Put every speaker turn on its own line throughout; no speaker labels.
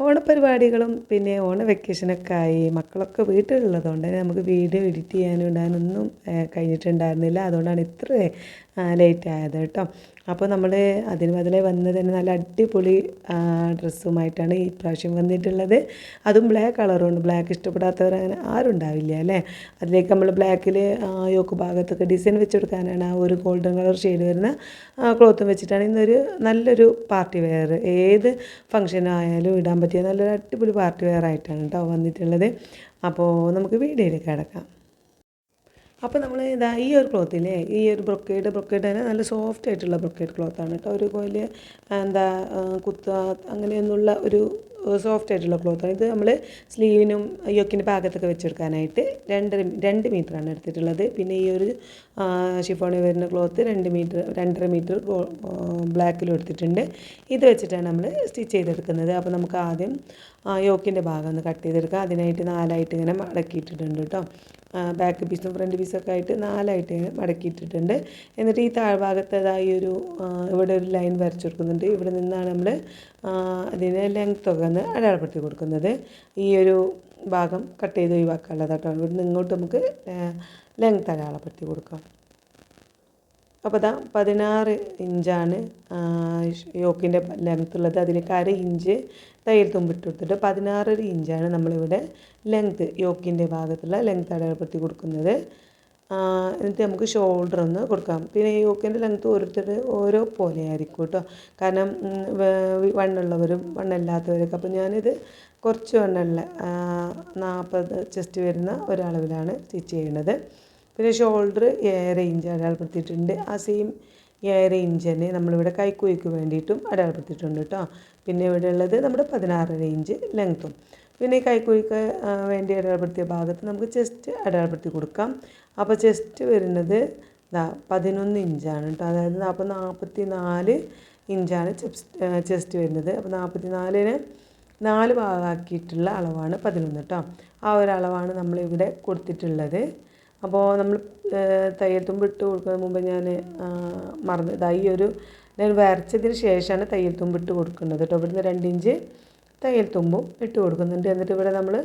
ഓണപരിപാടികളും പിന്നെ ഓണ വെക്കേഷനൊക്കെ ആയി മക്കളൊക്കെ വീട്ടിലുള്ളതുകൊണ്ട് തന്നെ നമുക്ക് വീഡിയോ എഡിറ്റ് ചെയ്യാനും ഇടാനൊന്നും കഴിഞ്ഞിട്ടുണ്ടായിരുന്നില്ല. അതുകൊണ്ടാണ് ഇത്ര ലേറ്റ് ആയത് കേട്ടോ. അപ്പോൾ നമ്മൾ അതിന് ബദലേ വന്നത് തന്നെ നല്ല അടിപൊളി ഡ്രസ്സുമായിട്ടാണ് ഈ പ്രാവശ്യം വന്നിട്ടുള്ളത്. അതും ബ്ലാക്ക് കളറുണ്ട്. ബ്ലാക്ക് ഇഷ്ടപ്പെടാത്തവർ അങ്ങനെ ആരും ഉണ്ടാവില്ല അല്ലേ. അതിലേക്ക് നമ്മൾ ബ്ലാക്കിൽ യോക്ക് ഭാഗത്തൊക്കെ ഡിസൈൻ വെച്ച് കൊടുക്കാനാണ് ആ ഒരു ഗോൾഡൻ കളർ ഷെയ്ഡ് വരുന്ന ക്ലോത്തും വെച്ചിട്ടാണ് ഇന്നൊരു നല്ലൊരു പാർട്ടി വെയർ ഏത് ഫംഗ്ഷനായാലും ഇടാൻ പറ്റിയ നല്ലൊരു അടിപൊളി പാർട്ടി വെയർ ആയിട്ടാണ് കേട്ടോ വന്നിട്ടുള്ളത്. അപ്പോൾ നമുക്ക് വീഡിയോയിലേക്ക് കിടക്കാം. അപ്പോൾ നമ്മൾ ഇതാ ഈ ഒരു ക്ലോത്തില്ലേ, ഈ ഒരു ബ്രൊക്കേഡ് തന്നെ നല്ല സോഫ്റ്റ് ആയിട്ടുള്ള ബ്രൊക്കേഡ് ക്ലോത്താണ് കേട്ടോ. ഒരു വലിയ എന്താ കുത്ത അങ്ങനെയൊന്നുള്ള ഒരു സോഫ്റ്റ് ആയിട്ടുള്ള ക്ലോത്താണ് ഇത്. നമ്മൾ സ്ലീവിനും യോക്കിൻ്റെ ഭാഗത്തൊക്കെ വെച്ചെടുക്കാനായിട്ട് 2 മീറ്ററാണ് എടുത്തിട്ടുള്ളത്. പിന്നെ ഈ ഒരു ഷിഫോണിൽ വരുന്ന ക്ലോത്ത് 2.5 മീറ്റർ ബ്ലാക്കിലും എടുത്തിട്ടുണ്ട്. ഇത് വെച്ചിട്ടാണ് നമ്മൾ സ്റ്റിച്ച് ചെയ്തെടുക്കുന്നത്. അപ്പോൾ നമുക്ക് ആദ്യം യോക്കിൻ്റെ ഭാഗം ഒന്ന് കട്ട് ചെയ്തെടുക്കാം. അതിനായിട്ട് 4ആയിട്ട് ഇങ്ങനെ മടക്കിയിട്ടിട്ടുണ്ട് കേട്ടോ. ബാക്ക് പീസും ഫ്രണ്ട് പീസൊക്കെ ആയിട്ട് 4ആയിട്ട് ഇങ്ങനെ മടക്കിയിട്ടിട്ടുണ്ട്. എന്നിട്ട് ഈ താഴ്ഭാഗത്തേതായി ഒരു ഇവിടെ ഒരു ലൈൻ വരച്ചു കൊടുക്കുന്നുണ്ട്. ഇവിടെ നിന്നാണ് നമ്മൾ അതിന് ലെങ്ത്തൊക്കെ ഒന്ന് അടയാളപ്പെടുത്തി കൊടുക്കുന്നത്. ഈ ഒരു ഭാഗം കട്ട് ചെയ്ത് ഒഴിവാക്കാനുള്ളത് കേട്ടോ. ഇവിടെ നിന്ന് ഇങ്ങോട്ട് നമുക്ക് ലെങ്ത്ത് അടയാളപ്പെടുത്തി കൊടുക്കാം. അപ്പോൾ അതാ 16 ഇഞ്ചാണ് യോക്കിൻ്റെ ലെങ്ത്ത് ഉള്ളത്. അതിലേക്ക് 1/2 ഇഞ്ച് തയ്യൽ തുമ്പിട്ട് കൊടുത്തിട്ട് 16 ഇഞ്ചാണ് നമ്മളിവിടെ ലെങ്ത്ത് യോക്കിൻ്റെ ഭാഗത്തുള്ള ലെങ്ത്ത് അടയാളപ്പെടുത്തി കൊടുക്കുന്നത്. എന്നിട്ട് നമുക്ക് ഷോൾഡർ ഒന്ന് കൊടുക്കാം. പിന്നെ യോക്കിൻ്റെ ലെങ്ത്ത് ഓരോരുത്തർ ഓരോ പോലെ ആയിരിക്കും കേട്ടോ. കാരണം വണ്ണുള്ളവരും വണ്ണമില്ലാത്തവരൊക്കെ. അപ്പോൾ ഞാനിത് കുറച്ച് വണ്ണമുള്ള 40 ചെസ്റ്റ് വരുന്ന ഒരളവിലാണ് സ്റ്റിച്ച് ചെയ്യുന്നത്. പിന്നെ ഷോൾഡർ 7.5 ഇഞ്ച് അടയാളപ്പെടുത്തിയിട്ടുണ്ട്. ആ സെയിം 7.5 ഇഞ്ച് തന്നെ നമ്മളിവിടെ കൈക്കുഴിക്ക് വേണ്ടിയിട്ടും അടയാളപ്പെടുത്തിയിട്ടുണ്ട് കേട്ടോ. പിന്നെ ഇവിടെ ഉള്ളത് നമ്മുടെ 16.5 ഇഞ്ച് ലെങ്ത്തും. പിന്നെ ഈ കൈക്കുഴിക്ക് വേണ്ടി അടയാളപ്പെടുത്തിയ ഭാഗത്ത് നമുക്ക് ചെസ്റ്റ് അടയാളപ്പെടുത്തി കൊടുക്കാം. അപ്പോൾ ചെസ്റ്റ് വരുന്നത് 11 ഇഞ്ചാണ് കേട്ടോ. അതായത് 44 ഇഞ്ചാണ് ചെസ്റ്റ് വരുന്നത്. അപ്പോൾ 44ന് 4 ഭാഗമാക്കിയിട്ടുള്ള അളവാണ് 11 കേട്ടോ. ആ ഒരു അളവാണ് നമ്മളിവിടെ കൊടുത്തിട്ടുള്ളത്. അപ്പോൾ നമ്മൾ തയ്യൽ തുമ്പ് ഇട്ട് കൊടുക്കുന്നതിന് മുമ്പ് ഞാൻ മറന്നതായി ഒരു ഞാൻ വരച്ചതിന് ശേഷമാണ് തയ്യൽ തുമ്പ് ഇട്ട് കൊടുക്കുന്നത് കേട്ടോ. ഇവിടുന്ന് 2 ഇഞ്ച് തയ്യൽ തുമ്പും ഇട്ട് കൊടുക്കുന്നുണ്ട്. എന്നിട്ട് ഇവിടെ നമ്മൾ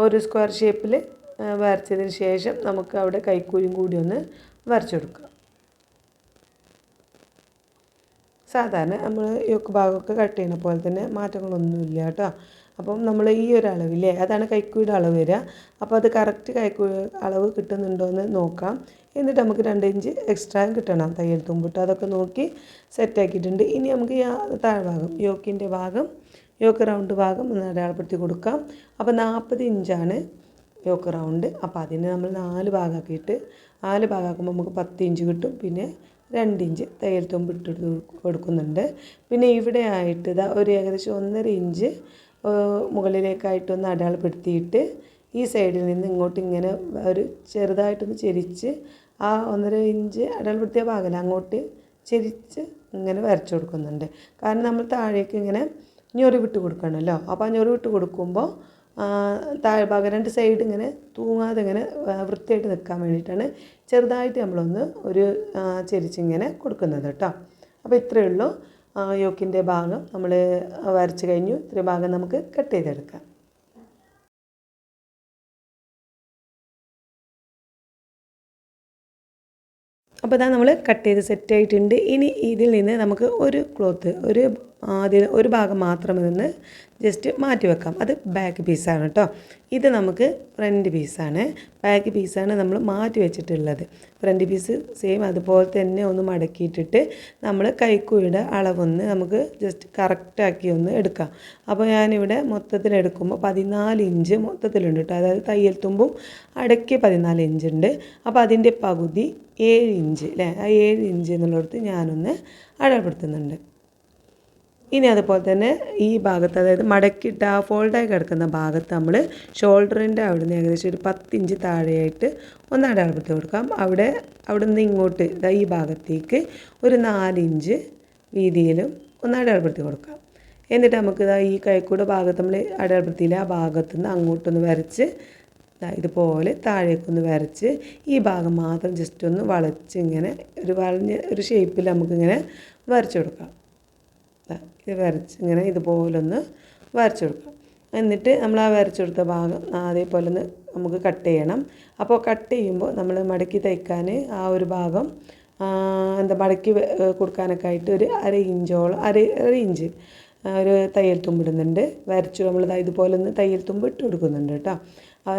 ഒരു സ്ക്വയർ ഷേപ്പിൽ വരച്ചതിന് ശേഷം നമുക്ക് അവിടെ കൈക്കൂലിയും കൂടി ഒന്ന് വരച്ചെടുക്കുക. സാധാരണ നമ്മൾ യോക്ക് ഭാഗമൊക്കെ കട്ട് ചെയ്യുന്ന പോലെ തന്നെ മാറ്റങ്ങളൊന്നുമില്ല കേട്ടോ. അപ്പം നമ്മൾ ഈ ഒരു അളവില്ലേ, അതാണ് കൈക്കൂയുടെ അളവ് വരിക. അപ്പോൾ അത് കറക്റ്റ് കൈക്കൂ അളവ് കിട്ടുന്നുണ്ടോ എന്ന് നോക്കാം. എന്നിട്ട് നമുക്ക് 2 ഇഞ്ച് എക്സ്ട്രാ കിട്ടണം തയ്യൽ തുമ്പിട്ട്. അതൊക്കെ നോക്കി സെറ്റാക്കിയിട്ടുണ്ട്. ഇനി നമുക്ക് ഈ താഴ്ഭാഗം യോക്കിൻ്റെ ഭാഗം യോക്ക് റൗണ്ട് ഭാഗം ഒന്ന് അടയാളപ്പെടുത്തി കൊടുക്കാം. അപ്പോൾ 40 ഇഞ്ചാണ് യോക്ക് റൗണ്ട്. അപ്പോൾ അതിന് നമ്മൾ 4 ഭാഗമാക്കിയിട്ട് 4 ഭാഗമാക്കുമ്പോൾ നമുക്ക് 10 ഇഞ്ച് കിട്ടും. പിന്നെ 2 ഇഞ്ച് തയ്യൽ തുമ്പ് ഇട്ടിട്ട് കൊടുക്കുന്നുണ്ട്. പിന്നെ ഇവിടെ ആയിട്ട് ഇതാ ഒരു ഏകദേശം 1.5 ഇഞ്ച് മുകളിലേക്കായിട്ടൊന്ന് അടയാളപ്പെടുത്തിയിട്ട് ഈ സൈഡിൽ നിന്ന് ഇങ്ങോട്ട് ഇങ്ങനെ ഒരു ചെറുതായിട്ടൊന്ന് ചെരിച്ച് ആ 1.5 ഇഞ്ച് അടയാളപ്പെടുത്തിയ ഭാഗമല്ല അങ്ങോട്ട് ചെരിച്ച് ഇങ്ങനെ വരച്ചു കൊടുക്കുന്നുണ്ട്. കാരണം നമ്മൾ താഴേക്ക് ഇങ്ങനെ ഞൊറി വിട്ട് കൊടുക്കണമല്ലോ. അപ്പോൾ ആ ഞൊറി വിട്ട് കൊടുക്കുമ്പോൾ താഴ്ഭാഗം 2 സൈഡ് ഇങ്ങനെ തൂങ്ങാതെ ഇങ്ങനെ വൃത്തിയായിട്ട് നിൽക്കാൻ വേണ്ടിയിട്ടാണ് ചെറുതായിട്ട് നമ്മളൊന്ന് ഒരു ചെരിച്ചിങ്ങനെ കൊടുക്കുന്നത് കേട്ടോ. അപ്പോൾ ഇത്രയേ ഉള്ളൂ. യോക്കിൻ്റെ ഭാഗം നമ്മൾ വരച്ച് കഴിഞ്ഞു. ഇത്രയും ഭാഗം നമുക്ക് കട്ട് ചെയ്തെടുക്കാം. അപ്പോൾ ഇതാ നമ്മൾ കട്ട് ചെയ്ത് സെറ്റായിട്ടുണ്ട്. ഇനി ഇതിൽ നിന്ന് നമുക്ക് ഒരു ക്ലോത്ത് ഒരു ഭാഗം മാത്രം നിന്ന് ജസ്റ്റ് മാറ്റി വെക്കാം. അത് ബാക്ക് പീസാണ് കേട്ടോ. ഇത് നമുക്ക് ഫ്രണ്ട് പീസാണ്. ബാക്ക് പീസാണ് നമ്മൾ മാറ്റി വെച്ചിട്ടുള്ളത്. ഫ്രണ്ട് പീസ് സെയിം അതുപോലെ തന്നെ ഒന്ന് മടക്കിയിട്ടിട്ട് നമ്മൾ കൈക്കുഴിയുടെ അളവൊന്ന് നമുക്ക് ജസ്റ്റ് കറക്റ്റാക്കി ഒന്ന് എടുക്കാം. അപ്പോൾ ഞാനിവിടെ മൊത്തത്തിൽ എടുക്കുമ്പോൾ 14 ഇഞ്ച് മൊത്തത്തിലുണ്ട് കേട്ടോ. അതായത് തയ്യൽ തുമ്പും അടക്കി 14 ഇഞ്ച് ഉണ്ട്. അപ്പോൾ അതിൻ്റെ പകുതി 7 ഇഞ്ച് അല്ലേ, ആ 7 ഇഞ്ച് എന്നുള്ളിടത്ത് ഞാനൊന്ന് അടയാളപ്പെടുത്തുന്നുണ്ട്. ഇനി അതുപോലെ തന്നെ ഈ ഭാഗത്ത് അതായത് മടക്കിയിട്ട് ആ ഫോൾഡായി കിടക്കുന്ന ഭാഗത്ത് നമ്മൾ ഷോൾഡറിൻ്റെ അവിടെ നിന്ന് ഏകദേശം ഒരു 10 ഇഞ്ച് താഴെയായിട്ട് ഒന്ന് അടയാളപ്പെടുത്തി കൊടുക്കാം. അവിടെ നിന്ന് ഇങ്ങോട്ട് ഈ ഭാഗത്തേക്ക് ഒരു 4 ഇഞ്ച് വീതിയിലും ഒന്ന് അടയാളപ്പെടുത്തി കൊടുക്കാം. എന്നിട്ട് നമുക്ക് ഈ കൈക്കൂടെ ഭാഗത്ത് നമ്മൾ അടയാളപ്പെടുത്തിയില്ല ആ ഭാഗത്തു നിന്ന് അങ്ങോട്ടൊന്ന് വരച്ച് ഇതുപോലെ താഴേക്കൊന്ന് വരച്ച് ഈ ഭാഗം മാത്രം ജസ്റ്റ് ഒന്ന് വളച്ച് ഇങ്ങനെ വളഞ്ഞ ഒരു ഷേപ്പിൽ നമുക്കിങ്ങനെ വരച്ചു കൊടുക്കാം. ഇത് വരച്ച് ഇങ്ങനെ ഇതുപോലൊന്ന് വരച്ചു കൊടുക്കാം. എന്നിട്ട് നമ്മൾ ആ വരച്ചു കൊടുത്ത ഭാഗം അതേപോലെ ഒന്ന് നമുക്ക് കട്ട് ചെയ്യണം. അപ്പോൾ കട്ട് ചെയ്യുമ്പോൾ നമ്മൾ മടക്കി തയ്ക്കാൻ ആ ഒരു ഭാഗം മടക്കി കൊടുക്കാനൊക്കെ ആയിട്ട് ഒരു അര ഇഞ്ച് ഒരു തയ്യൽ തുമ്പിടുന്നുണ്ട്. വരച്ചു നമ്മളിതാ ഇതുപോലെ ഒന്ന് തയ്യൽ തുമ്പ് ഇട്ട് കൊടുക്കുന്നുണ്ട് കേട്ടോ.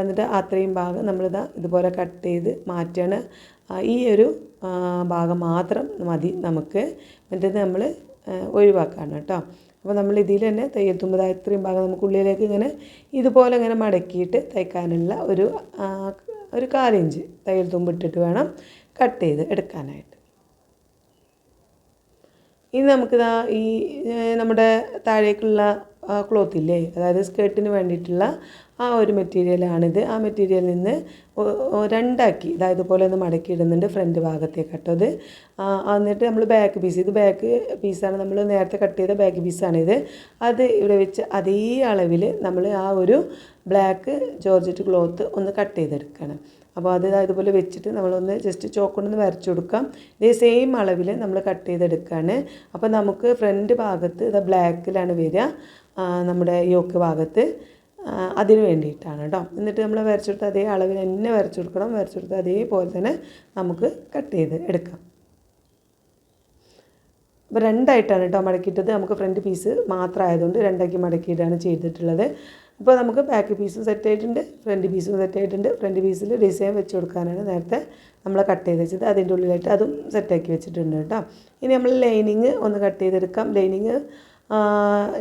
എന്നിട്ട് അത്രയും ഭാഗം നമ്മളിതാ ഇതുപോലെ കട്ട് ചെയ്ത് മാറ്റാണ്. ഈ ഒരു ഭാഗം മാത്രം മതി നമുക്ക്, മറ്റേത് നമ്മൾ ഒഴിവാക്കാണ് കേട്ടോ. അപ്പോൾ നമ്മൾ ഇതിൽ തന്നെ തയ്യൽ തുമ്പ് ഇത്രയും ഭാഗം നമുക്ക് ഉള്ളിലേക്ക് ഇങ്ങനെ ഇതുപോലെ ഇങ്ങനെ മടക്കിയിട്ട് തയ്ക്കാനുള്ള ഒരു 1/4 ഇഞ്ച് തയ്യൽ തുമ്പ് ഇട്ടിട്ട് വേണം കട്ട് ചെയ്ത് എടുക്കാനായിട്ട്. ഇനി നമുക്കിതാ ഈ നമ്മുടെ താഴേക്കുള്ള ക്ലോത്ത് ഇല്ലേ, അതായത് സ്കേർട്ടിന് വേണ്ടിയിട്ടുള്ള ആ ഒരു മെറ്റീരിയലാണിത്. ആ മെറ്റീരിയലിൽ നിന്ന് 2ആക്കി ഇതുപോലെ ഒന്ന് മടക്കി ഇടുന്നുണ്ട് ഫ്രണ്ട് ഭാഗത്തേക്ക് കേട്ടത്. എന്നിട്ട് നമ്മൾ ബാക്ക് പീസ്, ഇത് ബാക്ക് പീസാണ്, നമ്മൾ നേരത്തെ കട്ട് ചെയ്ത ബാക്ക് പീസാണിത്. അത് ഇവിടെ വെച്ച് അതേ അളവിൽ നമ്മൾ ആ ഒരു ബ്ലാക്ക് ജോർജറ്റ് ക്ലോത്ത് ഒന്ന് കട്ട് ചെയ്തെടുക്കണം. അപ്പോൾ അത് ഇതുപോലെ വെച്ചിട്ട് നമ്മളൊന്ന് ജസ്റ്റ് ചോക്ക് കൊണ്ടൊന്ന് വരച്ചു കൊടുക്കാം. ഇതേ സെയിം അളവിൽ നമ്മൾ കട്ട് ചെയ്തെടുക്കുകയാണ്. അപ്പോൾ നമുക്ക് ഫ്രണ്ട് ഭാഗത്ത് ഇത് ബ്ലാക്കിലാണ് വരിക, നമ്മുടെ യോക്ക് ഭാഗത്ത്, അതിന് വേണ്ടിയിട്ടാണ് കേട്ടോ. എന്നിട്ട് നമ്മൾ വരച്ചെടുത്ത് അതേ അളവിൽ തന്നെ വരച്ചു കൊടുക്കണം. വരച്ചെടുത്ത് അതേപോലെ തന്നെ നമുക്ക് കട്ട് ചെയ്ത് എടുക്കാം. അപ്പോൾ 2ആയിട്ടാണ് കേട്ടോ മടക്കിയിട്ടത്. നമുക്ക് ഫ്രണ്ട് പീസ് മാത്രമായതുകൊണ്ട് 2ആക്കി മടക്കിയിട്ടാണ് ചെയ്തിട്ടുള്ളത്. ഇപ്പോൾ നമുക്ക് ബാക്ക് പീസും സെറ്റ് ആയിട്ടുണ്ട്, ഫ്രണ്ട് പീസും സെറ്റ് ആയിട്ടുണ്ട്. ഫ്രണ്ട് പീസിൽ ഡിസൈൻ വെച്ച് കൊടുക്കാനാണ് നേരത്തെ നമ്മൾ കട്ട് ചെയ്ത് വെച്ചത്. അതിൻ്റെ ഉള്ളിലായിട്ട് അതും സെറ്റാക്കി വെച്ചിട്ടുണ്ട് കേട്ടോ. ഇനി നമ്മൾ ലൈനിങ് ഒന്ന് കട്ട് ചെയ്തെടുക്കാം. ലൈനിങ്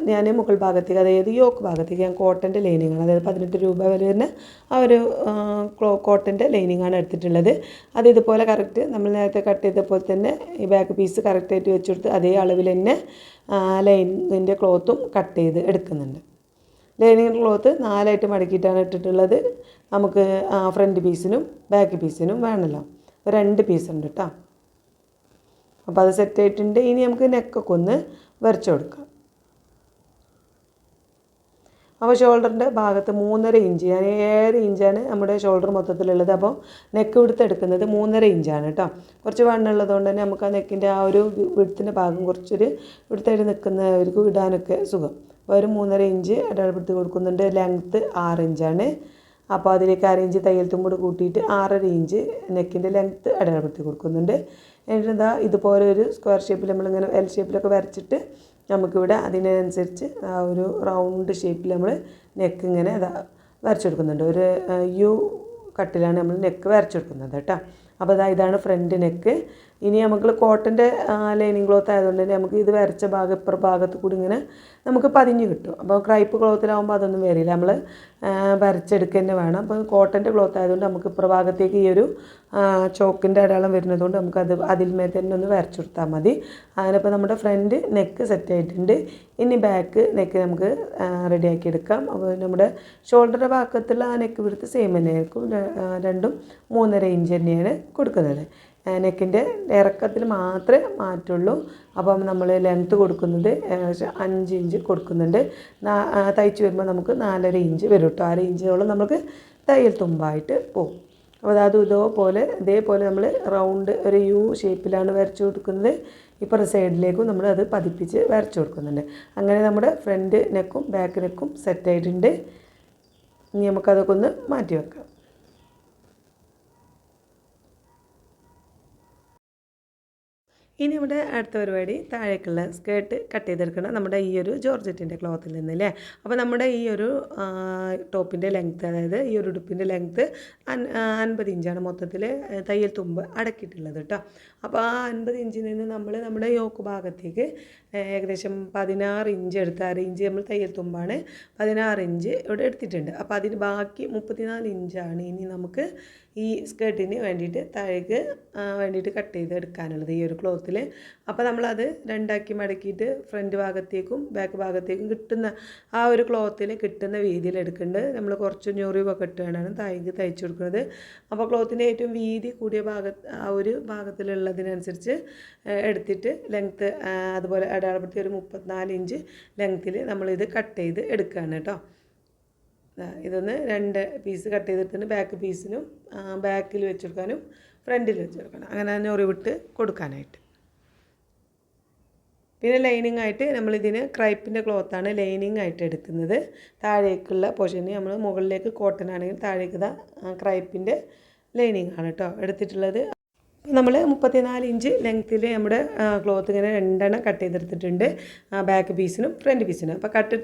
ഞാൻ മുകൾ ഭാഗത്തേക്ക്, അതായത് യോക്ക് ഭാഗത്തേക്ക് ഞാൻ കോട്ടൻ്റെ ലൈനിങ്ങാണ്, അതായത് 18 രൂപ വില വരുന്ന ആ ഒരു കോട്ടൻ്റെ ലൈനിങ്ങാണ് എടുത്തിട്ടുള്ളത്. അത് ഇതുപോലെ കറക്റ്റ് നമ്മൾ നേരത്തെ കട്ട് ചെയ്തപ്പോൾ തന്നെ ഈ ബാക്ക് പീസ് കറക്റ്റായിട്ട് വെച്ച് കൊടുത്ത് അതേ അളവിൽ തന്നെ ലൈനിങ്ങിൻ്റെ ക്ലോത്തും കട്ട് ചെയ്ത് എടുക്കുന്നുണ്ട്. ലൈനിങ് ക്ലോത്ത് 4ആയിട്ട് മടക്കിയിട്ടാണ് ഇട്ടിട്ടുള്ളത്. നമുക്ക് ഫ്രണ്ട് പീസിനും ബാക്ക് പീസിനും വേണമല്ലോ, 2 പീസ് ഉണ്ട് കേട്ടോ. അപ്പോൾ അത് സെറ്റായിട്ടുണ്ട്. ഇനി നമുക്ക് നെക്കൊക്കെ ഒന്ന് വരച്ചു കൊടുക്കാം. അപ്പോൾ ഷോൾഡറിൻ്റെ ഭാഗത്ത് 3.5 ഇഞ്ച്, ഞാൻ 7 ഇഞ്ചാണ് നമ്മുടെ ഷോൾഡർ മൊത്തത്തിലുള്ളത്. അപ്പോൾ നെക്ക് വിടുത്ത് എടുക്കുന്നത് 3.5 ഇഞ്ചാണ് കേട്ടോ. കുറച്ച് വണ്ണുള്ളതുകൊണ്ട് തന്നെ നമുക്ക് ആ നെക്കിൻ്റെ ആ ഒരു വിടുത്തിൻ്റെ ഭാഗം കുറച്ചൊരു ഇവിടുത്തായിട്ട് നിൽക്കുന്നവർക്ക് ഇടാനൊക്കെ സുഖം. അപ്പോൾ ഒരു 3.5 ഇഞ്ച് അടയാളപ്പെടുത്തി കൊടുക്കുന്നുണ്ട്. ലെങ്ത്ത് 6 ഇഞ്ചാണ്. അപ്പോൾ അതിലേക്ക് 1/2 ഇഞ്ച് തയ്യൽ തുമ്പോട് കൂട്ടിയിട്ട് 6.5 ഇഞ്ച് നെക്കിൻ്റെ ലെങ്ത്ത് അടയാളപ്പെടുത്തി കൊടുക്കുന്നുണ്ട്. എന്നിട്ട് ഇതുപോലെ ഒരു സ്ക്വയർ ഷേപ്പിൽ നമ്മളിങ്ങനെ എൽ ഷേപ്പിലൊക്കെ വരച്ചിട്ട് നമുക്കിവിടെ അതിനനുസരിച്ച് ആ ഒരു റൗണ്ട് ഷേപ്പിൽ നമ്മൾ നെക്ക് ഇങ്ങനെ വരച്ചെടുക്കുന്നുണ്ട്. ഒരു യു കട്ടിലാണ് നമ്മൾ നെക്ക് വരച്ചെടുക്കുന്നത് കേട്ടോ. അപ്പോൾ ഇതാണ് ഫ്രണ്ട് നെക്ക്. ഇനി നമുക്ക് കോട്ടൻ്റെ ലൈനിങ് ക്ലോത്ത് ആയതുകൊണ്ട് തന്നെ നമുക്ക് ഇത് വരച്ച ഭാഗം ഇപ്പുറ ഭാഗത്ത് കൂടി ഇങ്ങനെ നമുക്ക് പതിഞ്ഞ് കിട്ടും. അപ്പോൾ ക്രൈപ്പ് ക്ലോത്തിലാവുമ്പോൾ അതൊന്നും വരില്ല, നമ്മൾ വരച്ചെടുക്കുക തന്നെ വേണം. അപ്പോൾ കോട്ടൻ്റെ ക്ലോത്ത് ആയതുകൊണ്ട് നമുക്ക് ഇപ്പുറ ഭാഗത്തേക്ക് ഈ ഒരു ചോക്കിൻ്റെ അടയാളം വരുന്നതുകൊണ്ട് നമുക്കത് അതിന്മേൽ തന്നെ ഒന്ന് വരച്ചെടുത്താൽ മതി. അങ്ങനെ ഇപ്പോൾ നമ്മുടെ ഫ്രണ്ട് നെക്ക് സെറ്റായിട്ടുണ്ട്. ഇനി ബാക്ക് നെക്ക് നമുക്ക് റെഡിയാക്കി എടുക്കാം. അപ്പോൾ നമ്മുടെ ഷോൾഡറിൻ്റെ ഭാഗത്തുള്ള ആ നെക്ക് വിടുത്ത് സെയിം തന്നെയായിരിക്കും, രണ്ടും 3.5 ഇഞ്ച് തന്നെയാണ് കൊടുക്കുന്നത്. നെക്കിൻ്റെ ഇറക്കത്തിൽ മാത്രമേ മാറ്റുള്ളൂ. അപ്പം നമ്മൾ ലെങ്ത്ത് കൊടുക്കുന്നത് 5 ഇഞ്ച് കൊടുക്കുന്നുണ്ട്. തയ്ച്ച് വരുമ്പോൾ നമുക്ക് 4.5 ഇഞ്ച് വരും കേട്ടോ. 1/2 ഇഞ്ചോളം നമുക്ക് തയ്യൽ തുമ്പായിട്ട് പോകും. അപ്പോൾ ഇതേപോലെ നമ്മൾ റൗണ്ട് ഒരു യു ഷേപ്പിലാണ് വരച്ചു കൊടുക്കുന്നത്. ഇപ്പുറത്തെ സൈഡിലേക്കും നമ്മൾ അത് പതിപ്പിച്ച് വരച്ചു കൊടുക്കുന്നുണ്ട്. അങ്ങനെ നമ്മുടെ ഫ്രണ്ട് നെക്കും ബാക്ക് നെക്കും സെറ്റായിട്ടുണ്ട്. ഇനി നമുക്കതൊക്കെ ഒന്ന് മാറ്റി വെക്കാം. ഇനി ഇവിടെ അടുത്ത പരിപാടി താഴേക്കുള്ള സ്കേർട്ട് കട്ട് ചെയ്തെടുക്കണം, നമ്മുടെ ഈ ഒരു ജോർജറ്റിൻ്റെ ക്ലോത്തിൽ നിന്നല്ലേ. അപ്പോൾ നമ്മുടെ ഈ ഒരു ടോപ്പിൻ്റെ ലെങ്ത്ത്, അതായത് ഈ ഒരു ഉടുപ്പിൻ്റെ ലെങ്ത്ത് 50 ഇഞ്ചാണ് മൊത്തത്തിൽ തയ്യൽ തുമ്പ് അടക്കിയിട്ടുള്ളത് കേട്ടോ. അപ്പോൾ ആ 50 ഇഞ്ചിൽ നിന്ന് നമ്മൾ നമ്മുടെ യോക്ക് ഭാഗത്തേക്ക് ഏകദേശം 16 ഇഞ്ച് എടുത്ത് 1/2 ഇഞ്ച് നമ്മൾ തയ്യൽ തുമ്പാണ്, 16 ഇഞ്ച് ഇവിടെ എടുത്തിട്ടുണ്ട്. അപ്പോൾ അതിന് ബാക്കി 34 ഇഞ്ചാണ് ഇനി നമുക്ക് ഈ സ്കേർട്ടിന് വേണ്ടിയിട്ട് താഴേക്ക് വേണ്ടിയിട്ട് കട്ട് ചെയ്ത് എടുക്കാനുള്ളത് ഈ ഒരു ക്ലോത്തിൽ. അപ്പോൾ നമ്മളത് 2ആക്കി മടക്കിയിട്ട് ഫ്രണ്ട് ഭാഗത്തേക്കും ബാക്ക് ഭാഗത്തേക്കും കിട്ടുന്ന ആ ഒരു ക്ലോത്തിൽ കിട്ടുന്ന വീതിയിൽ എടുക്കേണ്ടത്. നമ്മൾ കുറച്ച് ഞൊറിവൊക്കെ ഇട്ടാണ് താഴേക്ക് തയ്ച്ചു കൊടുക്കുന്നത്. അപ്പോൾ ക്ലോത്തിൻ്റെ ഏറ്റവും വീതി കൂടിയ ആ ഒരു ഭാഗത്തിലുള്ളതിനനുസരിച്ച് എടുത്തിട്ട് ലെങ്ത്ത് അതുപോലെ അടയാളപ്പെടുത്തി ഒരു 34 ഇഞ്ച് ലെങ്ത്തിൽ നമ്മളിത് കട്ട് ചെയ്ത് എടുക്കുകയാണ് കേട്ടോ. ഇതൊന്ന് 2 പീസ് കട്ട് ചെയ്തെടുത്തിട്ട് ബാക്ക് പീസിനും ബാക്കിൽ വെച്ച് കൊടുക്കാനും ഫ്രണ്ടിൽ വെച്ച് കൊടുക്കണം, അങ്ങനെ ഞൊറിവിട്ട് കൊടുക്കാനായിട്ട്. പിന്നെ ലൈനിങ് ആയിട്ട് നമ്മളിതിന് ക്രൈപ്പിൻ്റെ ക്ലോത്താണ് ലൈനിങ് ആയിട്ട് എടുക്കുന്നത്. താഴേക്കുള്ള പോർഷന് നമ്മൾ മുകളിലേക്ക് കോട്ടൺ ആണെങ്കിൽ താഴേക്ക് ക്രൈപ്പിൻ്റെ ലൈനിങ് ആണ് കേട്ടോ എടുത്തിട്ടുള്ളത്. അപ്പോൾ നമ്മൾ 34 ഇഞ്ച് ലെങ്ത്തിൽ നമ്മുടെ ക്ലോത്ത് ഇങ്ങനെ രണ്ടെണ്ണം കട്ട് ചെയ്തെടുത്തിട്ടുണ്ട്, ബാക്ക് പീസിനും ഫ്രണ്ട് പീസിനും. അപ്പോൾ കട്ട്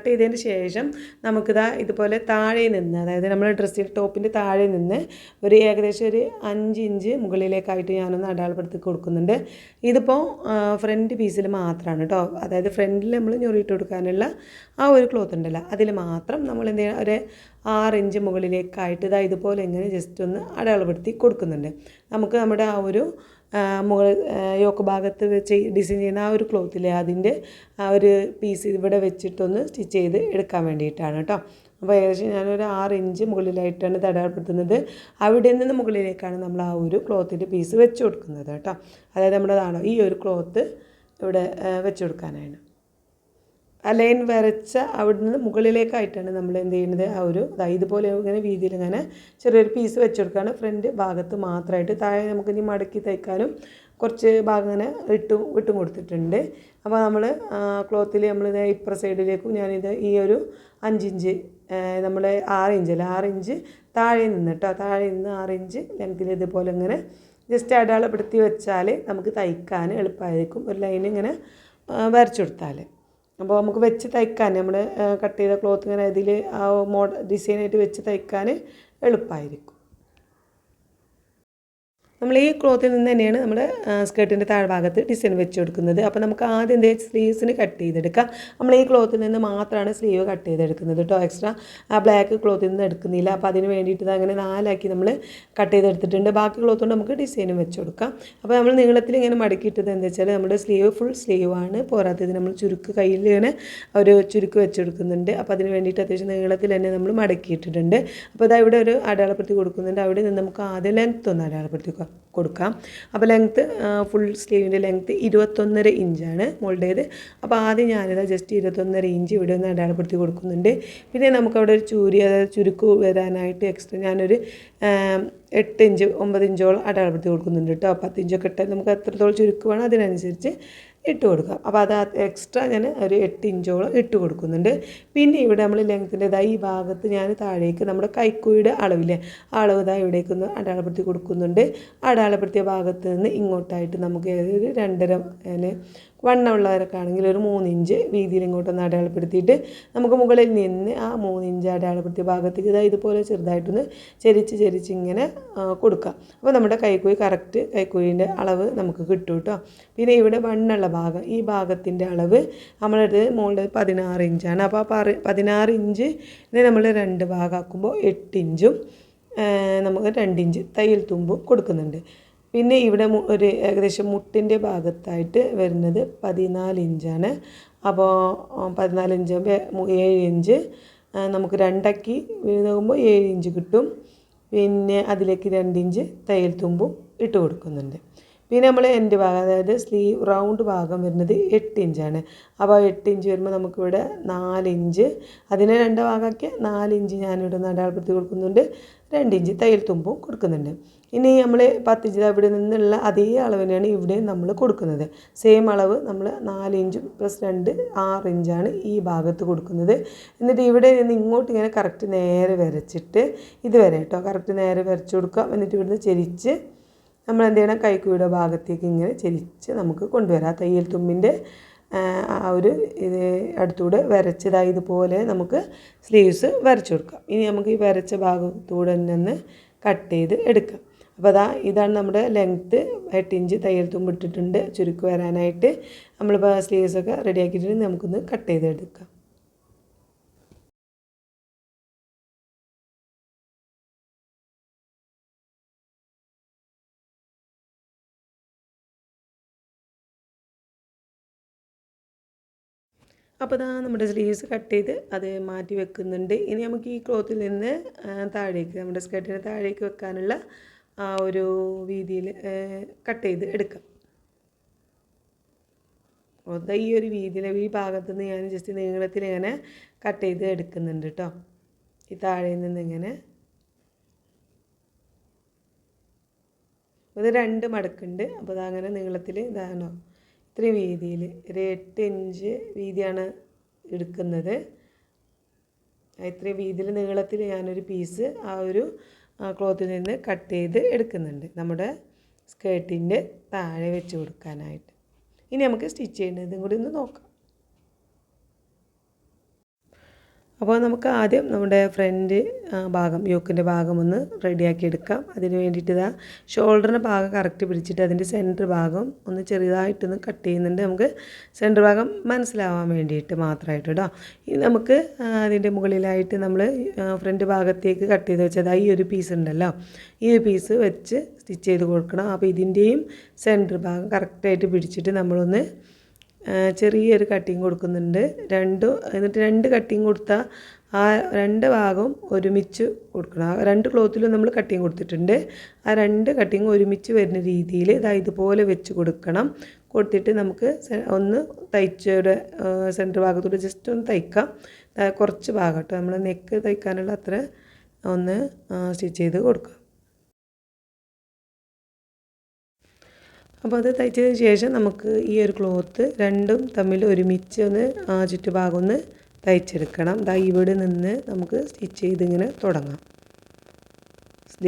ചെയ്തതിന് ശേഷം നമുക്കിതാ ഇതുപോലെ താഴെ നിന്ന്, അതായത് നമ്മൾ ഡ്രസ്സിൻ്റെ ടോപ്പിൻ്റെ താഴെ നിന്ന് ഒരു ഏകദേശം ഒരു 5 ഇഞ്ച് മുകളിലേക്കായിട്ട് ഞാനൊന്ന് അടയാളപ്പെടുത്തി കൊടുക്കുന്നുണ്ട്. ഇതിപ്പോൾ ഫ്രണ്ട് പീസിൽ മാത്രമാണ് കേട്ടോ, അതായത് ഫ്രണ്ടിൽ നമ്മൾ ഞൊറിയിട്ട് കൊടുക്കാനുള്ള ആ ഒരു ക്ലോത്ത് ഉണ്ടല്ലോ അതിൽ മാത്രം നമ്മൾ എന്ത് ചെയ്യുക, ഒരു 6 ഇഞ്ച് മുകളിലേക്കായിട്ട് ഇതുപോലെ ഇങ്ങനെ ജസ്റ്റ് ഒന്ന് അടയാളപ്പെടുത്തി കൊടുക്കുന്നുണ്ട്. നമുക്ക് നമ്മുടെ ആ ഒരു മുകളിൽ യോക്ക് ഭാഗത്ത് വെച്ച് ഡിസൈൻ ചെയ്യുന്ന ആ ഒരു ക്ലോത്തിലെ അതിൻ്റെ ആ ഒരു പീസ് ഇവിടെ വെച്ചിട്ടൊന്ന് സ്റ്റിച്ച് ചെയ്ത് എടുക്കാൻ വേണ്ടിയിട്ടാണ് കേട്ടോ. അപ്പോൾ ഏകദേശം ഞാനൊരു 6 ഇഞ്ച് മുകളിലായിട്ടാണ് ഇത് അടയാളപ്പെടുത്തുന്നത്. അവിടെ നിന്ന് മുകളിലേക്കാണ് നമ്മൾ ആ ഒരു ക്ലോത്തിൻ്റെ പീസ് വെച്ച് കൊടുക്കുന്നത് കേട്ടോ. അതായത് നമ്മുടേതാണോ ഈ ഒരു ക്ലോത്ത് ഇവിടെ വെച്ച് കൊടുക്കാനാണ്. ആ ലൈൻ വരച്ച അവിടെ നിന്ന് മുകളിലേക്കായിട്ടാണ് നമ്മൾ എന്ത് ചെയ്യുന്നത്, ആ ഒരു ഇതുപോലെ ഇങ്ങനെ വീതിയിൽ ഇങ്ങനെ ചെറിയൊരു പീസ് വെച്ച് കൊടുക്കുകയാണ്. ഫ്രണ്ട് ഭാഗത്ത് മാത്രമായിട്ട് താഴെ നമുക്ക് ഇനി മടക്കി തയ്ക്കാനും കുറച്ച് ഭാഗം ഇങ്ങനെ വിട്ടും കൊടുത്തിട്ടുണ്ട്. അപ്പോൾ നമ്മൾ ക്ലോത്തിൽ നമ്മളിത് ഇപ്പുറ സൈഡിലേക്കും ഞാനിത് ഈ ഒരു 5 ഇഞ്ച് നമ്മൾ 6 ഇഞ്ചല്ല 6 ഇഞ്ച് താഴെ നിന്ന് കേട്ടോ, താഴെ നിന്ന് 6 ഇഞ്ച് ലെങ്ത്തിൽ ഇതുപോലെ ഇങ്ങനെ ജസ്റ്റ് അടയാളപ്പെടുത്തി വെച്ചാൽ നമുക്ക് തയ്ക്കാൻ എളുപ്പമായിരിക്കും. ഒരു ലൈൻ ഇങ്ങനെ വരച്ചു കൊടുത്താൽ അപ്പോൾ നമുക്ക് വെച്ച് തയ്ക്കാൻ നമ്മൾ കട്ട് ചെയ്ത ക്ലോത്ത് ഇങ്ങനെ ഇതിൽ ആ ഡിസൈനായിട്ട് വെച്ച് തയ്ക്കാൻ എളുപ്പമായിരിക്കും. നമ്മൾ ഈ ക്ലോത്തിൽ നിന്ന് തന്നെയാണ് നമ്മുടെ സ്കേർട്ടിൻ്റെ താഴ്ഭാഗത്ത് ഡിസൈൻ വെച്ച് കൊടുക്കുന്നത്. അപ്പോൾ നമുക്ക് ആദ്യം എന്ത് സ്ലീവ്സിന് കട്ട് ചെയ്തെടുക്കാം. നമ്മൾ ഈ ക്ലോത്തിൽ നിന്ന് മാത്രമാണ് സ്ലീവ് കട്ട് ചെയ്തെടുക്കുന്നത് കേട്ടോ, എക്സ്ട്രാ ആ ബ്ലാക്ക് ക്ലോത്തിൽ നിന്ന് എടുക്കുന്നില്ല. അപ്പോൾ അതിന് വേണ്ടിയിട്ട് അങ്ങനെ 4 നമ്മൾ കട്ട് ചെയ്തെടുത്തിട്ടുണ്ട്. ബാക്കി ക്ലോത്ത് കൊണ്ട് നമുക്ക് ഡിസൈനും വെച്ച് കൊടുക്കാം. അപ്പോൾ നമ്മൾ നീളത്തിൽ ഇങ്ങനെ മടക്കിയിട്ടത് എന്താ വെച്ചാൽ നമ്മുടെ സ്ലീവ് ഫുൾ സ്ലീവാണ്, പോരാത്തത് നമ്മൾ ചുരുക്ക് കയ്യിൽ ഇങ്ങനെ ഒരു ചുരുക്ക് വെച്ച് കൊടുക്കുന്നുണ്ട്. അപ്പോൾ അതിന് വേണ്ടിയിട്ട് അത്യാവശ്യം നീളത്തിൽ തന്നെ നമ്മൾ മടക്കിയിട്ടിട്ടുണ്ട്. അപ്പോൾ ഇതാ ഇവിടെ ഒരു അടയാളപ്പെടുത്തി കൊടുക്കുന്നുണ്ട്. അവിടെ നിന്ന് നമുക്ക് ആദ്യം ലെങ്ത്ത് ഒന്ന് അടയാളപ്പെടുത്തി കൊടുക്കാം. അപ്പോൾ ലെങ്ത്ത് ഫുൾ സ്ലീവിൻ്റെ ലെങ്ത്ത് 21.5 ഇഞ്ചാണ് മോൾഡ് ചെയ്ത്. അപ്പോൾ ആദ്യം ഞാനിത് ജസ്റ്റ് 21.5 ഇഞ്ച് ഇവിടെ ഒന്ന് അടയാളപ്പെടുത്തി കൊടുക്കുന്നുണ്ട്. പിന്നെ നമുക്കവിടെ ഒരു അതായത് ചുരുക്ക് വരാനായിട്ട് എക്സ്ട്രാ ഞാനൊരു 8 ഇഞ്ച് 9 ഇഞ്ചോളം അടയാളപ്പെടുത്തി കൊടുക്കുന്നുണ്ട് കേട്ടോ. 10 ഇഞ്ചൊക്കെ ഇട്ടാൽ നമുക്ക് എത്രത്തോളം ചുരുക്ക് വേണം അതിനനുസരിച്ച് ഇട്ട് കൊടുക്കാം. അപ്പോൾ അത് എക്സ്ട്രാ ഞാൻ ഒരു 8 ഇഞ്ചോളം ഇട്ട് കൊടുക്കുന്നുണ്ട്. പിന്നെ ഇവിടെ നമ്മൾ ലെങ്ത്തിൻ്റെ ഈ ഭാഗത്ത് ഞാൻ താഴേക്ക് നമ്മുടെ കൈക്കുഴിയുടെ അളവില്ലേ ആ അളവ് ഇവിടേക്കൊന്ന് അടയാളപ്പെടുത്തി കൊടുക്കുന്നുണ്ട്. അടയാളപ്പെടുത്തിയ ഭാഗത്ത് നിന്ന് ഇങ്ങോട്ടായിട്ട് നമുക്ക് ഒരു 2.5 വണ്ണമുള്ളവരൊക്കെ ആണെങ്കിൽ ഒരു 3 ഇഞ്ച് വീതിയിൽ ഇങ്ങോട്ടൊന്ന് അടയാളപ്പെടുത്തിയിട്ട് നമുക്ക് മുകളിൽ നിന്ന് ആ 3 ഇഞ്ച് അടയാളപ്പെടുത്തിയ ഭാഗത്തേക്ക് ഇതുപോലെ ചെറുതായിട്ടൊന്ന് ചെരിച്ച് ഇങ്ങനെ കൊടുക്കാം. അപ്പോൾ നമ്മുടെ കൈക്കുഴി കറക്റ്റ് കൈക്കുഴിൻ്റെ അളവ് നമുക്ക് കിട്ടും കേട്ടോ. പിന്നെ ഇവിടെ വണ്ണുള്ള ഭാഗം ഈ ഭാഗത്തിൻ്റെ അളവ് നമ്മളത് മുകളിൽ 16 ഇഞ്ചാണ്. അപ്പോൾ 16 ഇഞ്ച് നമ്മൾ 2 ഭാഗമാക്കുമ്പോൾ 8 ഇഞ്ചും നമുക്ക് 2 ഇഞ്ച് തയ്യൽ തുമ്പും കൊടുക്കുന്നുണ്ട്. പിന്നെ ഇവിടെ ഒരു ഏകദേശം മുട്ടിൻ്റെ ഭാഗത്തായിട്ട് വരുന്നത് 14 ഇഞ്ചാണ്. അപ്പോൾ 14 ഇഞ്ച് 7 ഇഞ്ച് നമുക്ക് 2 വീതാകുമ്പോൾ 7 ഇഞ്ച് കിട്ടും. പിന്നെ അതിലേക്ക് 2 ഇഞ്ച് തയ്യൽ തുമ്പും ഇട്ട് കൊടുക്കുന്നുണ്ട്. പിന്നെ നമ്മൾ എൻ്റെ ഭാഗം അതായത് സ്ലീവ് റൗണ്ട് ഭാഗം വരുന്നത് 8 ഇഞ്ചാണ്. അപ്പോൾ 8 ഇഞ്ച് വരുമ്പോൾ നമുക്കിവിടെ 4 ഇഞ്ച് അതിനെ 2 ഭാഗമാക്കി 4 ഇഞ്ച് ഞാനിവിടെ നിന്ന് അടയാളപ്പെടുത്തി കൊടുക്കുന്നുണ്ട്. 2 ഇഞ്ച് തയ്യൽ തുമ്പും കൊടുക്കുന്നുണ്ട്. ഇനി നമ്മൾ 10 ഇഞ്ച് ഇവിടെ നിന്നുള്ള അതേ അളവിനാണ് ഇവിടെ നമ്മൾ കൊടുക്കുന്നത്. സെയിം അളവ് നമ്മൾ 4 ഇഞ്ചും പ്ലസ് 2 6 ഇഞ്ചാണ് ഈ ഭാഗത്ത് കൊടുക്കുന്നത്. എന്നിട്ട് ഇവിടെ നിന്ന് ഇങ്ങോട്ട് ഇങ്ങനെ കറക്റ്റ് നേരെ വരച്ചിട്ട് ഇതുവരെ കേട്ടോ കറക്റ്റ് നേരെ വരച്ച് കൊടുക്കുക. എന്നിട്ട് ഇവിടുന്ന് ചെരിച്ച് നമ്മൾ എന്ത് ചെയ്യണം കൈക്കുഴിയുടെ ഭാഗത്തേക്ക് ഇങ്ങനെ ചെരിച്ച് നമുക്ക് കൊണ്ടുവരാം. തയ്യൽ തുമ്പിൻ്റെ ആ ഒരു ഇത് അടുത്തൂടെ വരച്ചതായി ഇതുപോലെ നമുക്ക് സ്ലീവ്സ് വരച്ചു കൊടുക്കാം. ഇനി നമുക്ക് ഈ വരച്ച ഭാഗത്തൂടെ തന്നെ കട്ട് ചെയ്ത് എടുക്കാം. അപ്പോൾ ഇതാണ് നമ്മുടെ ലെങ്ത്ത്. 8 ഇഞ്ച് തയ്യൽ തുമ്പ് ഇട്ടിട്ടുണ്ട് ചുരുക്ക് വരാനായിട്ട്. നമ്മളിപ്പോൾ സ്ലീവ്സൊക്കെ റെഡിയാക്കിയിട്ട് നമുക്കൊന്ന് കട്ട് ചെയ്തെടുക്കാം. അപ്പോൾ നമ്മുടെ സ്ലീവ്സ് കട്ട് ചെയ്ത് അത് മാറ്റി വെക്കുന്നുണ്ട്. ഇനി നമുക്ക് ഈ ക്ലോത്തിൽ നിന്ന് താഴേക്ക് നമ്മുടെ സ്കേർട്ടിന് താഴേക്ക് വെക്കാനുള്ള ആ ഒരു വീതിയിൽ കട്ട് ചെയ്ത് എടുക്കാം. അപ്പോൾ ഈ ഒരു വീതിയിൽ ഈ ഭാഗത്ത് നിന്ന് ഞാൻ ജസ്റ്റ് നീളത്തിൽ ഇങ്ങനെ കട്ട് ചെയ്ത് എടുക്കുന്നുണ്ട് കേട്ടോ. ഈ താഴെ നിന്ന് ഇങ്ങനെ ഇത് 2 മടക്കുണ്ട്. അപ്പോൾ അതങ്ങനെ നീളത്തിൽ ഇതാണോ ഇത്രയും വീതിയിൽ ഒരു 8 ഇഞ്ച് വീതിയാണ് എടുക്കുന്നത്. ഇത്രയും വീതിയിൽ നീളത്തിൽ ഞാനൊരു പീസ് ആ ഒരു ക്ലോത്തിൽ നിന്ന് കട്ട് ചെയ്ത് എടുക്കുന്നുണ്ട് നമ്മുടെ സ്കേർട്ടിൻ്റെ താഴെ വെച്ച് കൊടുക്കാനായിട്ട്. ഇനി നമുക്ക് സ്റ്റിച്ച് ചെയ്യേണ്ടതും കൂടി ഒന്ന് നോക്കാം. അപ്പോൾ നമുക്ക് ആദ്യം നമ്മുടെ ഫ്രണ്ട് ഭാഗം യോക്കിൻ്റെ ഭാഗം ഒന്ന് റെഡിയാക്കി എടുക്കാം. അതിന് വേണ്ടിയിട്ട് ഇതാ ഷോൾഡറിൻ്റെ ഭാഗം കറക്റ്റ് പിടിച്ചിട്ട് അതിൻ്റെ സെൻറ്റർ ഭാഗം ഒന്ന് ചെറുതായിട്ടൊന്ന് കട്ട് ചെയ്യുന്നുണ്ട്. നമുക്ക് സെൻറ്റർ ഭാഗം മനസ്സിലാവാൻ വേണ്ടിയിട്ട് മാത്രമായിട്ട് കേട്ടോ. ഇനി നമുക്ക് അതിൻ്റെ മുകളിലായിട്ട് നമ്മൾ ഫ്രണ്ട് ഭാഗത്തേക്ക് കട്ട് ചെയ്ത് വെച്ചത് ഈ ഒരു പീസ് ഉണ്ടല്ലോ, ഈ ഒരു പീസ് വെച്ച് സ്റ്റിച്ച് ചെയ്ത് കൊടുക്കണം. അപ്പോൾ ഇതിൻ്റെയും സെൻറ്റർ ഭാഗം കറക്റ്റായിട്ട് പിടിച്ചിട്ട് നമ്മളൊന്ന് ചെറിയൊരു കട്ടിങ് കൊടുക്കുന്നുണ്ട്. എന്നിട്ട് 2 കട്ടിങ് കൊടുത്താൽ ആ 2 ഭാഗവും ഒരുമിച്ച് കൊടുക്കണം. ആ 2 ക്ലോത്തിലും നമ്മൾ കട്ടിങ് കൊടുത്തിട്ടുണ്ട്. ആ 2 കട്ടിങ് ഒരുമിച്ച് വരുന്ന രീതിയിൽ ഇതുപോലെ വെച്ച് കൊടുക്കണം. കൊടുത്തിട്ട് നമുക്ക് ഒന്ന് തയ്ച്ചയുടെ സെൻറ്റർ ഭാഗത്തോട് ജസ്റ്റ് ഒന്ന് തയ്ക്കാം. കുറച്ച് ഭാഗം കേട്ടോ, നമ്മൾ നെക്ക് തയ്ക്കാനുള്ള അത്ര ഒന്ന് സ്റ്റിച്ച് ചെയ്ത് കൊടുക്കാം. അപ്പോൾ അത് തയ്ച്ചതിന് ശേഷം നമുക്ക് ഈ ഒരു ക്ലോത്ത് രണ്ടും തമ്മിൽ ഒരുമിച്ച് ഒന്ന് ചുറ്റുഭാഗം ഒന്ന് തയ്ച്ചെടുക്കണം. ഇവിടെ നിന്ന് നമുക്ക് സ്റ്റിച്ച് ചെയ്തിങ്ങനെ തുടങ്ങാം.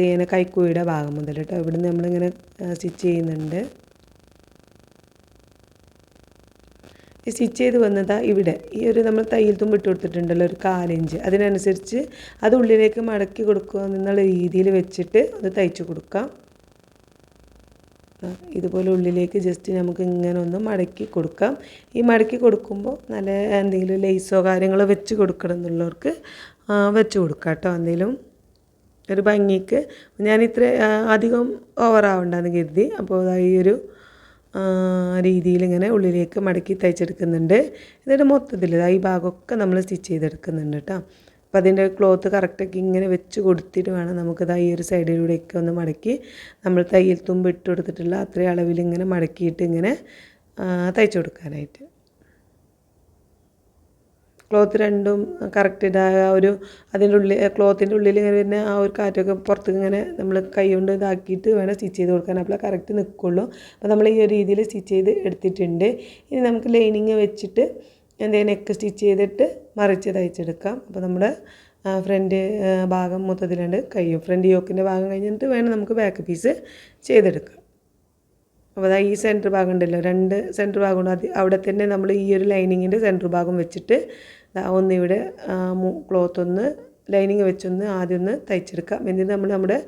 ഇങ്ങനെ കൈക്കൂയുടെ ഭാഗം മുതൽ കേട്ടോ, ഇവിടെ നിന്ന് നമ്മളിങ്ങനെ സ്റ്റിച്ച് ചെയ്യുന്നുണ്ട്. ഈ സ്റ്റിച്ച് ചെയ്ത് വന്നതാ ഇവിടെ ഈ ഒരു നമ്മൾ തയ്യൽ തുമ്പ് ഇട്ട് കൊടുത്തിട്ടുണ്ടല്ലോ ഒരു 1/4 ഇഞ്ച്, അതിനനുസരിച്ച് അത് ഉള്ളിലേക്ക് മടക്കി കൊടുക്കുക എന്നുള്ള രീതിയിൽ വെച്ചിട്ട് അത് തയ്ച്ച് കൊടുക്കാം. ഇതുപോലെ ഉള്ളിലേക്ക് ജസ്റ്റ് നമുക്ക് ഇങ്ങനെ ഒന്ന് മടക്കി കൊടുക്കാം. ഈ മടക്കി കൊടുക്കുമ്പോൾ നല്ല എന്തെങ്കിലും ലേസോ കാര്യങ്ങളോ വെച്ച് കൊടുക്കണം എന്നുള്ളവർക്ക് വെച്ച് കൊടുക്കാം കേട്ടോ. എന്തെങ്കിലും ഒരു ഭംഗിക്ക് ഞാൻ ഇത്ര അധികം ഓവറാവണ്ടെന്ന് കരുതി. അപ്പോൾ ഈ ഒരു രീതിയിൽ ഇങ്ങനെ ഉള്ളിലേക്ക് മടക്കി തയ്ച്ചെടുക്കുന്നുണ്ട്. എന്നിട്ട് മൊത്തത്തിൽ ഈ ഭാഗമൊക്കെ നമ്മൾ സ്റ്റിച്ച് ചെയ്തെടുക്കുന്നുണ്ട് കേട്ടോ. അപ്പോൾ അതിൻ്റെ ക്ലോത്ത് കറക്റ്റാക്കി ഇങ്ങനെ വെച്ച് കൊടുത്തിട്ട് വേണം നമുക്കത് ഈ ഒരു സൈഡിലൂടെയൊക്കെ ഒന്ന് മടക്കി നമ്മൾ തയ്യൽ തുമ്പ് ഇട്ട് കൊടുത്തിട്ടുള്ള അത്രയും അളവിൽ ഇങ്ങനെ മടക്കിയിട്ട് ഇങ്ങനെ തയ്ച്ചു കൊടുക്കാനായിട്ട്. ക്ലോത്ത് രണ്ടും കറക്റ്റ് ഇതായ ഒരു അതിൻ്റെ ഉള്ളിൽ ക്ലോത്തിൻ്റെ ഉള്ളിൽ ഇങ്ങനെ വരുന്ന ആ ഒരു കാറ്റൊക്കെ പുറത്തേക്ക് ഇങ്ങനെ നമ്മൾ കൈ കൊണ്ട് ഇതാക്കിയിട്ട് വേണം സ്റ്റിച്ച് ചെയ്ത് കൊടുക്കാൻ. അപ്പോൾ കറക്റ്റ് നിൽക്കുള്ളൂ. അപ്പോൾ നമ്മൾ ഈ ഒരു രീതിയിൽ സ്റ്റിച്ച് ചെയ്ത് എടുത്തിട്ടുണ്ട്. ഇനി നമുക്ക് ലൈനിങ് വെച്ചിട്ട് നെക്ക് സ്റ്റിച്ച് ചെയ്തിട്ട് മറിച്ച് തയ്ച്ചെടുക്കാം. അപ്പോൾ നമ്മുടെ ഫ്രണ്ട് ഭാഗം മൊത്തത്തിലുണ്ട് കഴിയും. ഫ്രണ്ട് യോക്കിൻ്റെ ഭാഗം കഴിഞ്ഞിട്ട് വേണം നമുക്ക് ബാക്ക് പീസ് ചെയ്തെടുക്കാം. അപ്പോൾ ഈ സെൻറ്റർ ഭാഗം ഉണ്ടല്ലോ, 2 സെൻറ്റർ ഭാഗം ഉണ്ട്. അവിടെ തന്നെ നമ്മൾ ഈ ഒരു ലൈനിങ്ങിൻ്റെ സെൻറ്റർ ഭാഗം വെച്ചിട്ട് ഒന്നിവിടെ ക്ലോത്ത് ഒന്ന് ലൈനിങ് വെച്ചൊന്ന് ആദ്യം ഒന്ന് തയ്ച്ചെടുക്കാം. എന്നിട്ട് നമ്മുടെ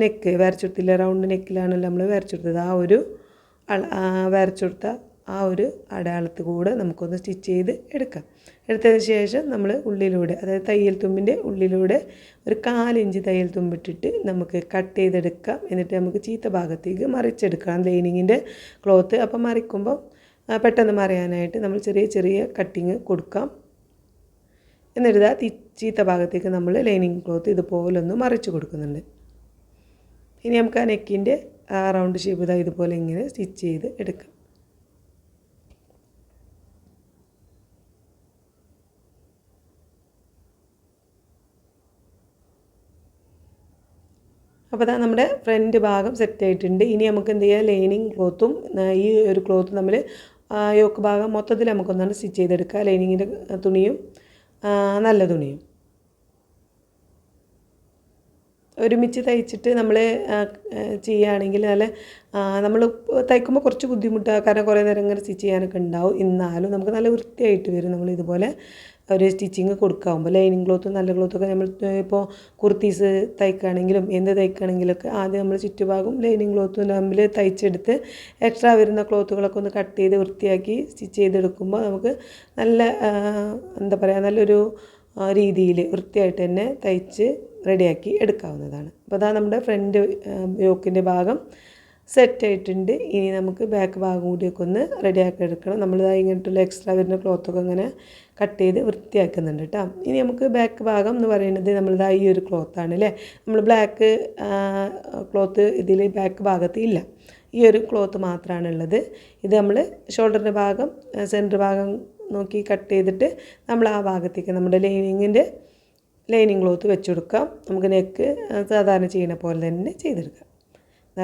നെക്ക് വരച്ചെടുത്തില്ല, റൗണ്ട് നെക്കിലാണല്ലോ നമ്മൾ വരച്ചെടുത്തത്. ആ ഒരു വരച്ചെടുത്ത ആ ഒരു അടയാളത്തിൽ കൂടെ നമുക്കൊന്ന് സ്റ്റിച്ച് ചെയ്ത് എടുക്കാം. എടുത്തതിന് ശേഷം നമ്മൾ ഉള്ളിലൂടെ, അതായത് തയ്യൽ തുമ്പിൻ്റെ ഉള്ളിലൂടെ ഒരു 1/4 ഇഞ്ച് തയ്യൽ തുമ്പിട്ടിട്ട് നമുക്ക് കട്ട് ചെയ്തെടുക്കാം. എന്നിട്ട് നമുക്ക് ചീത്ത ഭാഗത്തേക്ക് മറിച്ചെടുക്കണം ലൈനിങ്ങിൻ്റെ ക്ലോത്ത്. അപ്പം മറിക്കുമ്പോൾ പെട്ടെന്ന് മറിയാനായിട്ട് നമ്മൾ ചെറിയ ചെറിയ കട്ടിങ് കൊടുക്കാം. എന്നിട്ട് ചീത്ത ഭാഗത്തേക്ക് നമ്മൾ ലൈനിങ് ക്ലോത്ത് ഇതുപോലെ ഒന്ന് മറിച്ച് കൊടുക്കുന്നുണ്ട്. ഇനി നമുക്ക് ആ നെക്കിൻ്റെ റൗണ്ട് ഷേപ്പ് ഇതുപോലെ ഇങ്ങനെ സ്റ്റിച്ച് ചെയ്ത് എടുക്കാം. അപ്പോൾ നമ്മുടെ ഫ്രണ്ട് ഭാഗം സെറ്റായിട്ടുണ്ട്. ഇനി നമുക്ക് എന്ത് ചെയ്യാം, ലൈനിങ് ക്ലോത്തും ഈ ഒരു ക്ലോത്തും തമ്മിൽ യോക്ക് ഭാഗം മൊത്തത്തിൽ നമുക്കൊന്നാണ് സ്റ്റിച്ച് ചെയ്തെടുക്കുക. ലൈനിങ്ങിൻ്റെ തുണിയും നല്ല തുണിയും ഒരുമിച്ച് തയ്ച്ചിട്ട് നമ്മൾ ചെയ്യുകയാണെങ്കിൽ നല്ല നമ്മൾ തയ്ക്കുമ്പോൾ കുറച്ച് ബുദ്ധിമുട്ടാണ്. കാരണം കുറേ നേരം ഇങ്ങനെ സ്റ്റിച്ച് ചെയ്യാനൊക്കെ ഉണ്ടാവും. എന്നാലും നമുക്ക് നല്ല വൃത്തിയായിട്ട് വരും നമ്മൾ ഇതുപോലെ ഒരു സ്റ്റിച്ചിങ് കൊടുക്കാവുമ്പോൾ. ലൈനിങ് ക്ലോത്തും നല്ല ക്ലോത്തൊക്കെ നമ്മൾ ഇപ്പോൾ കുർത്തീസ് തയ്ക്കുകയാണെങ്കിലും എന്ത് തയ്ക്കുകയാണെങ്കിലൊക്കെ ആദ്യം നമ്മൾ ചുറ്റുഭാഗം ലൈനിങ് ക്ലോത്തും തമ്മിൽ തയ്ച്ചെടുത്ത് എക്സ്ട്രാ വരുന്ന ക്ലോത്തുകളൊക്കെ ഒന്ന് കട്ട് ചെയ്ത് വൃത്തിയാക്കി സ്റ്റിച്ച് ചെയ്തെടുക്കുമ്പോൾ നമുക്ക് നല്ല എന്താ പറയുക, നല്ലൊരു രീതിയിൽ വൃത്തിയായിട്ട് തന്നെ തയ്ച്ച് റെഡിയാക്കി എടുക്കാവുന്നതാണ്. അപ്പോൾ നമ്മുടെ ഫ്രണ്ട് യോക്കിൻ്റെ ഭാഗം സെറ്റായിട്ടുണ്ട്. ഇനി നമുക്ക് ബാക്ക് ഭാഗം കൂടിയൊക്കെ ഒന്ന് റെഡിയാക്കി എടുക്കണം. ഇങ്ങനത്തുള്ള എക്സ്ട്രാ വരുന്ന ക്ലോത്തൊക്കെ ഇങ്ങനെ കട്ട് ചെയ്ത് വൃത്തിയാക്കുന്നുണ്ട് കേട്ടോ. ഇനി നമുക്ക് ബാക്ക് ഭാഗം എന്ന് പറയുന്നത് ഈ ഒരു ക്ലോത്താണ് അല്ലേ. നമ്മൾ ബ്ലാക്ക് ക്ലോത്ത് ഇതിൽ ബാക്ക് ഭാഗത്ത് ഇല്ല, ഈ ഒരു ക്ലോത്ത് മാത്രമാണുള്ളത്. ഇത് നമ്മൾ ഷോൾഡറിൻ്റെ ഭാഗം സെൻറ്റർ ഭാഗം നോക്കി കട്ട് ചെയ്തിട്ട് നമ്മൾ ആ ഭാഗത്തേക്ക് നമ്മുടെ ലൈനിങ് ക്ലോത്ത് വെച്ച് കൊടുക്കാം. നമുക്ക് നെക്ക് സാധാരണ ചെയ്യുന്ന പോലെ തന്നെ ചെയ്തെടുക്കാം.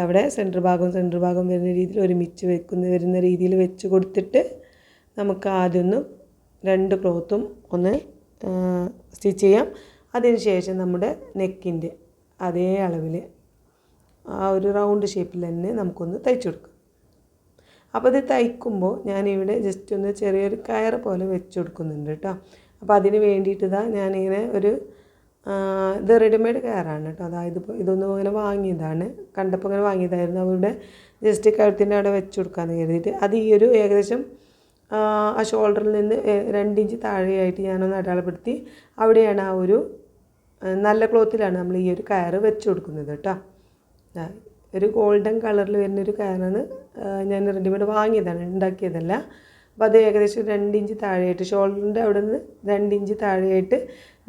അവിടെ സെൻറ്റർ ഭാഗം വരുന്ന രീതിയിൽ ഒരുമിച്ച് വരുന്ന രീതിയിൽ വെച്ച് കൊടുത്തിട്ട് നമുക്ക് ആദ്യം ഒന്ന് 2 ക്ലോത്തും ഒന്ന് സ്റ്റിച്ച് ചെയ്യാം. അതിന് ശേഷം നമ്മുടെ നെക്കിൻ്റെ അതേ അളവിൽ ആ ഒരു റൗണ്ട് ഷേപ്പിൽ തന്നെ നമുക്കൊന്ന് തയ്ച്ചു കൊടുക്കാം. അപ്പോൾ ഇത് തയ്ക്കുമ്പോൾ ഞാനിവിടെ ജസ്റ്റ് ഒന്ന് ചെറിയൊരു കയർ പോലെ വെച്ച് കൊടുക്കുന്നുണ്ട് കേട്ടോ. അപ്പോൾ അതിന് വേണ്ടിയിട്ട് ഞാനിങ്ങനെ ഒരു ഇത് റെഡിമെയ്ഡ് കയറാണ് കേട്ടോ. അതായത് ഇപ്പോൾ ഇതൊന്നും ഇങ്ങനെ വാങ്ങിയതാണ്, കണ്ടപ്പോൾ ഇങ്ങനെ വാങ്ങിയതായിരുന്നു. അവിടെ ജസ്റ്റ് കഴുത്തിൻ്റെ അവിടെ വെച്ച് കൊടുക്കാമെന്ന് കരുതിയിട്ട് അത് ഈ ഒരു ഏകദേശം ആ ഷോൾഡറിൽ നിന്ന് 2 ഇഞ്ച് താഴെയായിട്ട് ഞാനൊന്ന് അടയാളപ്പെടുത്തി അവിടെയാണ് ആ ഒരു നല്ല ക്ലോത്തിലാണ് നമ്മൾ ഈ ഒരു കയറ് വെച്ച് കൊടുക്കുന്നത് കേട്ടോ. ഒരു ഗോൾഡൻ കളറിൽ വരുന്നൊരു കയറാണ്, ഞാൻ റെഡിമെയ്ഡ് വാങ്ങിയതാണ്, ഉണ്ടാക്കിയതല്ല. അപ്പോൾ അത് ഏകദേശം 2 ഇഞ്ച് താഴെയായിട്ട് ഷോൾഡറിൻ്റെ അവിടെ നിന്ന് 2 ഇഞ്ച് താഴെയായിട്ട്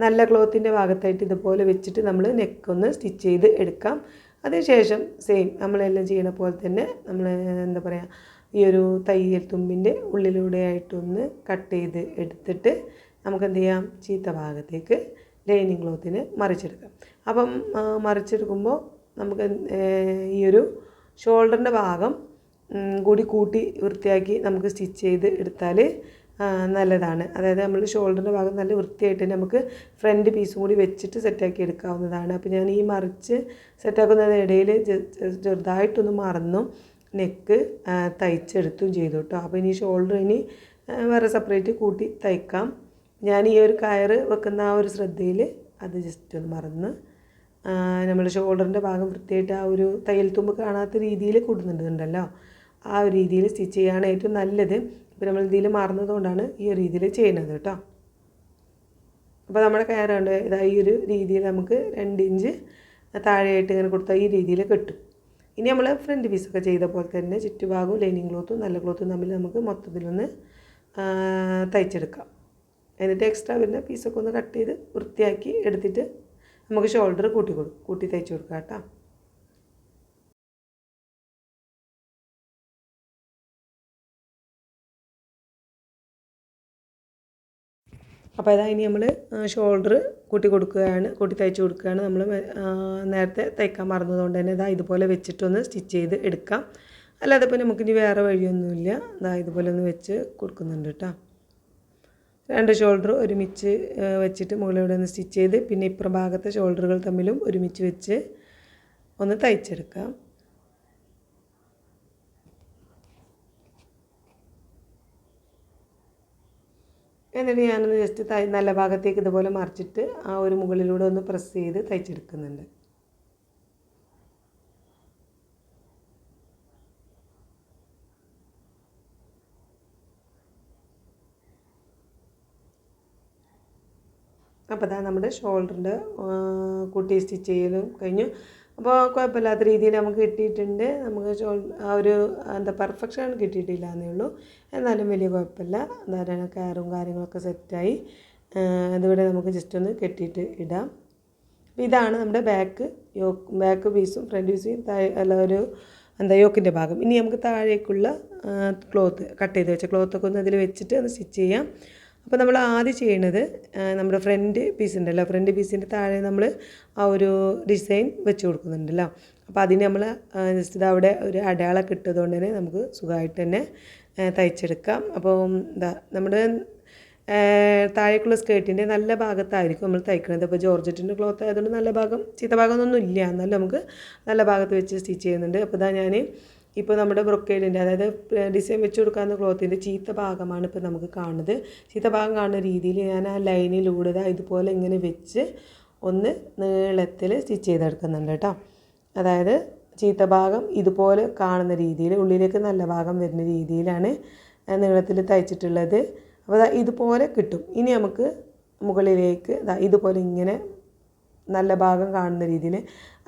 നല്ല ക്ലോത്തിൻ്റെ ഭാഗത്തായിട്ട് ഇതുപോലെ വെച്ചിട്ട് നമ്മൾ നെക്കൊന്ന് സ്റ്റിച്ച് ചെയ്ത് എടുക്കാം. അതിനുശേഷം സെയിം നമ്മളെല്ലാം ചെയ്യണ പോലെ തന്നെ നമ്മൾ എന്താ പറയുക, ഈ ഒരു തയ്യൽ തുമ്പിൻ്റെ ഉള്ളിലൂടെയായിട്ടൊന്ന് കട്ട് ചെയ്ത് എടുത്തിട്ട് നമുക്ക് എന്ത് ചെയ്യാം, ചീത്ത ഭാഗത്തേക്ക് ലൈനിങ് ക്ലോത്തിന് മറിച്ചെടുക്കാം. അപ്പം മറിച്ചെടുക്കുമ്പോൾ നമുക്ക് ഈ ഒരു ഷോൾഡറിൻ്റെ ഭാഗം കൂടി കൂട്ടി വൃത്തിയാക്കി നമുക്ക് സ്റ്റിച്ച് ചെയ്ത് എടുത്താൽ നല്ലതാണ്. അതായത് നമ്മൾ ഷോൾഡറിൻ്റെ ഭാഗം നല്ല വൃത്തിയായിട്ട് നമുക്ക് ഫ്രണ്ട് പീസും കൂടി വെച്ചിട്ട് സെറ്റാക്കി എടുക്കാവുന്നതാണ്. അപ്പോൾ ഞാൻ ഈ മറിച്ച് സെറ്റാക്കുന്നതിനിടയിൽ ചെറുതായിട്ടൊന്ന് മറന്നു നെക്ക് തയ്ച്ചെടുത്തും ചെയ്തു കേട്ടോ. അപ്പോൾ ഇനി ഷോൾഡർ വേറെ സെപ്പറേറ്റ് കൂട്ടി തയ്ക്കാം. ഞാൻ ഈ ഒരു കയറ് വെക്കുന്ന ആ ഒരു ശ്രദ്ധയിൽ അത് ജസ്റ്റ് ഒന്ന് മറന്ന് നമ്മൾ ഷോൾഡറിൻ്റെ ഭാഗം വൃത്തിയായിട്ട് ആ ഒരു തയ്യൽ തുമ്പ് കാണാത്ത രീതിയിൽ കൂടുന്നുണ്ടല്ലോ, ആ ഒരു രീതിയിൽ സ്റ്റിച്ച് ചെയ്യുകയാണ് ഏറ്റവും നല്ലത്. ഇപ്പോൾ നമ്മൾ ഇതിൽ മറന്നതുകൊണ്ടാണ് ഈ ഒരു രീതിയിൽ ചെയ്യുന്നത് കേട്ടോ. അപ്പോൾ നമ്മുടെ കയറുണ്ട് ഇതാ ഈ ഒരു രീതിയിൽ നമുക്ക് 2 ഇഞ്ച് താഴെയായിട്ട് ഇങ്ങനെ കൊടുത്താൽ ഈ രീതിയിൽ കിട്ടും. ഇനി നമ്മൾ ഫ്രണ്ട് പീസൊക്കെ ചെയ്ത പോലെ തന്നെ ചുറ്റുഭാഗവും ലൈനിങ് ക്ലോത്തും നല്ല ക്ലോത്തും തമ്മിൽ നമുക്ക് മൊത്തത്തിലൊന്ന് തയ്ച്ചെടുക്കാം. എന്നിട്ട് എക്സ്ട്രാ വരുന്ന പീസൊക്കെ ഒന്ന് കട്ട് ചെയ്ത് വൃത്തിയാക്കി എടുത്തിട്ട് നമുക്ക് ഷോൾഡർ കൂട്ടി തയ്ച്ച് കൊടുക്കാം കേട്ടോ. അപ്പോൾ അതാ ഇനി നമ്മൾ ഷോൾഡർ കൂട്ടി തയ്ച്ച് കൊടുക്കുകയാണ്. നമ്മൾ നേരത്തെ തയ്ക്കാൻ മറന്നതുകൊണ്ട് തന്നെ ഇതാ ഇതുപോലെ വെച്ചിട്ടൊന്ന് സ്റ്റിച്ച് ചെയ്ത് എടുക്കാം. അല്ലാതെ ഇപ്പോൾ നമുക്കിനി വേറെ വഴിയൊന്നുമില്ല. ഇതാ ഇതുപോലെ ഒന്ന് വെച്ച് കൊടുക്കുന്നുണ്ട് കേട്ടോ. 2 ഷോൾഡർ ഒരുമിച്ച് വെച്ചിട്ട് മുകളിലൂടെ ഒന്ന് സ്റ്റിച്ച് ചെയ്ത് പിന്നെ ഇപ്പുറം ഭാഗത്തെ ഷോൾഡറുകൾ തമ്മിലും ഒരുമിച്ച് വെച്ച് ഒന്ന് തയ്ച്ചെടുക്കാം. എന്നിട്ട് ഞാനൊന്ന് ജസ്റ്റ് നല്ല ഭാഗത്തേക്ക് ഇതുപോലെ മറിച്ചിട്ട് ആ ഒരു മുകളിലൂടെ ഒന്ന് പ്രസ് ചെയ്ത് തയ്ച്ചെടുക്കുന്നുണ്ട്. അപ്പോൾ അതാ നമ്മുടെ ഷോൾഡറിൻ്റെ കൂട്ടി സ്റ്റിച്ച് ചെയ്യലും കഴിഞ്ഞു. അപ്പോൾ കുഴപ്പമില്ലാത്ത രീതിയിൽ നമുക്ക് കിട്ടിയിട്ടുണ്ട്. നമുക്ക് ആ ഒരു പെർഫെക്ഷൻ കിട്ടിയിട്ടില്ല എന്നേ ഉള്ളൂ, എന്നാലും വലിയ കുഴപ്പമില്ല. ധാരാളം കയറും കാര്യങ്ങളൊക്കെ സെറ്റായി. അതിവിടെ നമുക്ക് ജസ്റ്റ് ഒന്ന് കെട്ടിയിട്ട് ഇടാം. അപ്പോൾ ഇതാണ് നമ്മുടെ ബാക്ക് പീസും ഫ്രണ്ട് പീസും ഒരു യോക്കിൻ്റെ ഭാഗം. ഇനി നമുക്ക് താഴേക്കുള്ള ക്ലോത്ത് കട്ട് ചെയ്ത് വെച്ച ക്ലോത്തൊക്കെ ഒന്ന് അതിൽ വെച്ചിട്ട് ഒന്ന് സ്റ്റിച്ച് ചെയ്യാം. അപ്പോൾ നമ്മൾ ആദ്യം ചെയ്യണത് നമ്മുടെ ഫ്രണ്ട് പീസ് ഉണ്ടല്ലോ, ഫ്രണ്ട് പീസിൻ്റെ താഴെ നമ്മൾ ആ ഒരു ഡിസൈൻ വെച്ച് കൊടുക്കുന്നുണ്ടല്ലോ. അപ്പോൾ അതിന് നമ്മൾ ജസ്റ്റ് അവിടെ ഒരു അടയാളം കിട്ടുന്നതുകൊണ്ട് തന്നെ നമുക്ക് സുഖമായിട്ട് തന്നെ തയ്ച്ചെടുക്കാം. അപ്പോൾ നമ്മുടെ താഴേക്കുള്ള സ്കേർട്ടിൻ്റെ നല്ല ഭാഗത്തായിരിക്കും നമ്മൾ തയ്ക്കുന്നത്. അപ്പോൾ ജോർജറ്റിൻ്റെ ക്ലോത്ത് ആയതുകൊണ്ട് നല്ല ഭാഗം ചീത്ത ഭാഗമൊന്നും ഇല്ല, എന്നാലും നമുക്ക് നല്ല ഭാഗത്ത് വെച്ച് സ്റ്റിച്ച് ചെയ്യുന്നുണ്ട്. അപ്പോൾ ഞാൻ ഇപ്പോൾ നമ്മുടെ ബ്രൊക്കേഡിൻ്റെ അതായത് ഡിസൈൻ വെച്ച് കൊടുക്കാവുന്ന ക്ലോത്തിൻ്റെ ചീത്ത ഭാഗമാണ് ഇപ്പോൾ നമുക്ക് കാണുന്നത്. ചീത്ത ഭാഗം കാണുന്ന രീതിയിൽ ഞാൻ ആ ലൈനിലൂടെ ഇതുപോലെ ഇങ്ങനെ വെച്ച് ഒന്ന് നീളത്തിൽ സ്റ്റിച്ച് ചെയ്തെടുക്കുന്നുണ്ട് കേട്ടോ. അതായത് ചീത്ത ഭാഗം ഇതുപോലെ കാണുന്ന രീതിയിൽ ഉള്ളിലേക്ക് നല്ല ഭാഗം വരുന്ന രീതിയിലാണ് നീളത്തിൽ തയ്ച്ചിട്ടുള്ളത്. അപ്പോൾ ഇതുപോലെ കിട്ടും. ഇനി നമുക്ക് മുകളിലേക്ക് ഇതുപോലെ ഇങ്ങനെ നല്ല ഭാഗം കാണുന്ന രീതിയിൽ,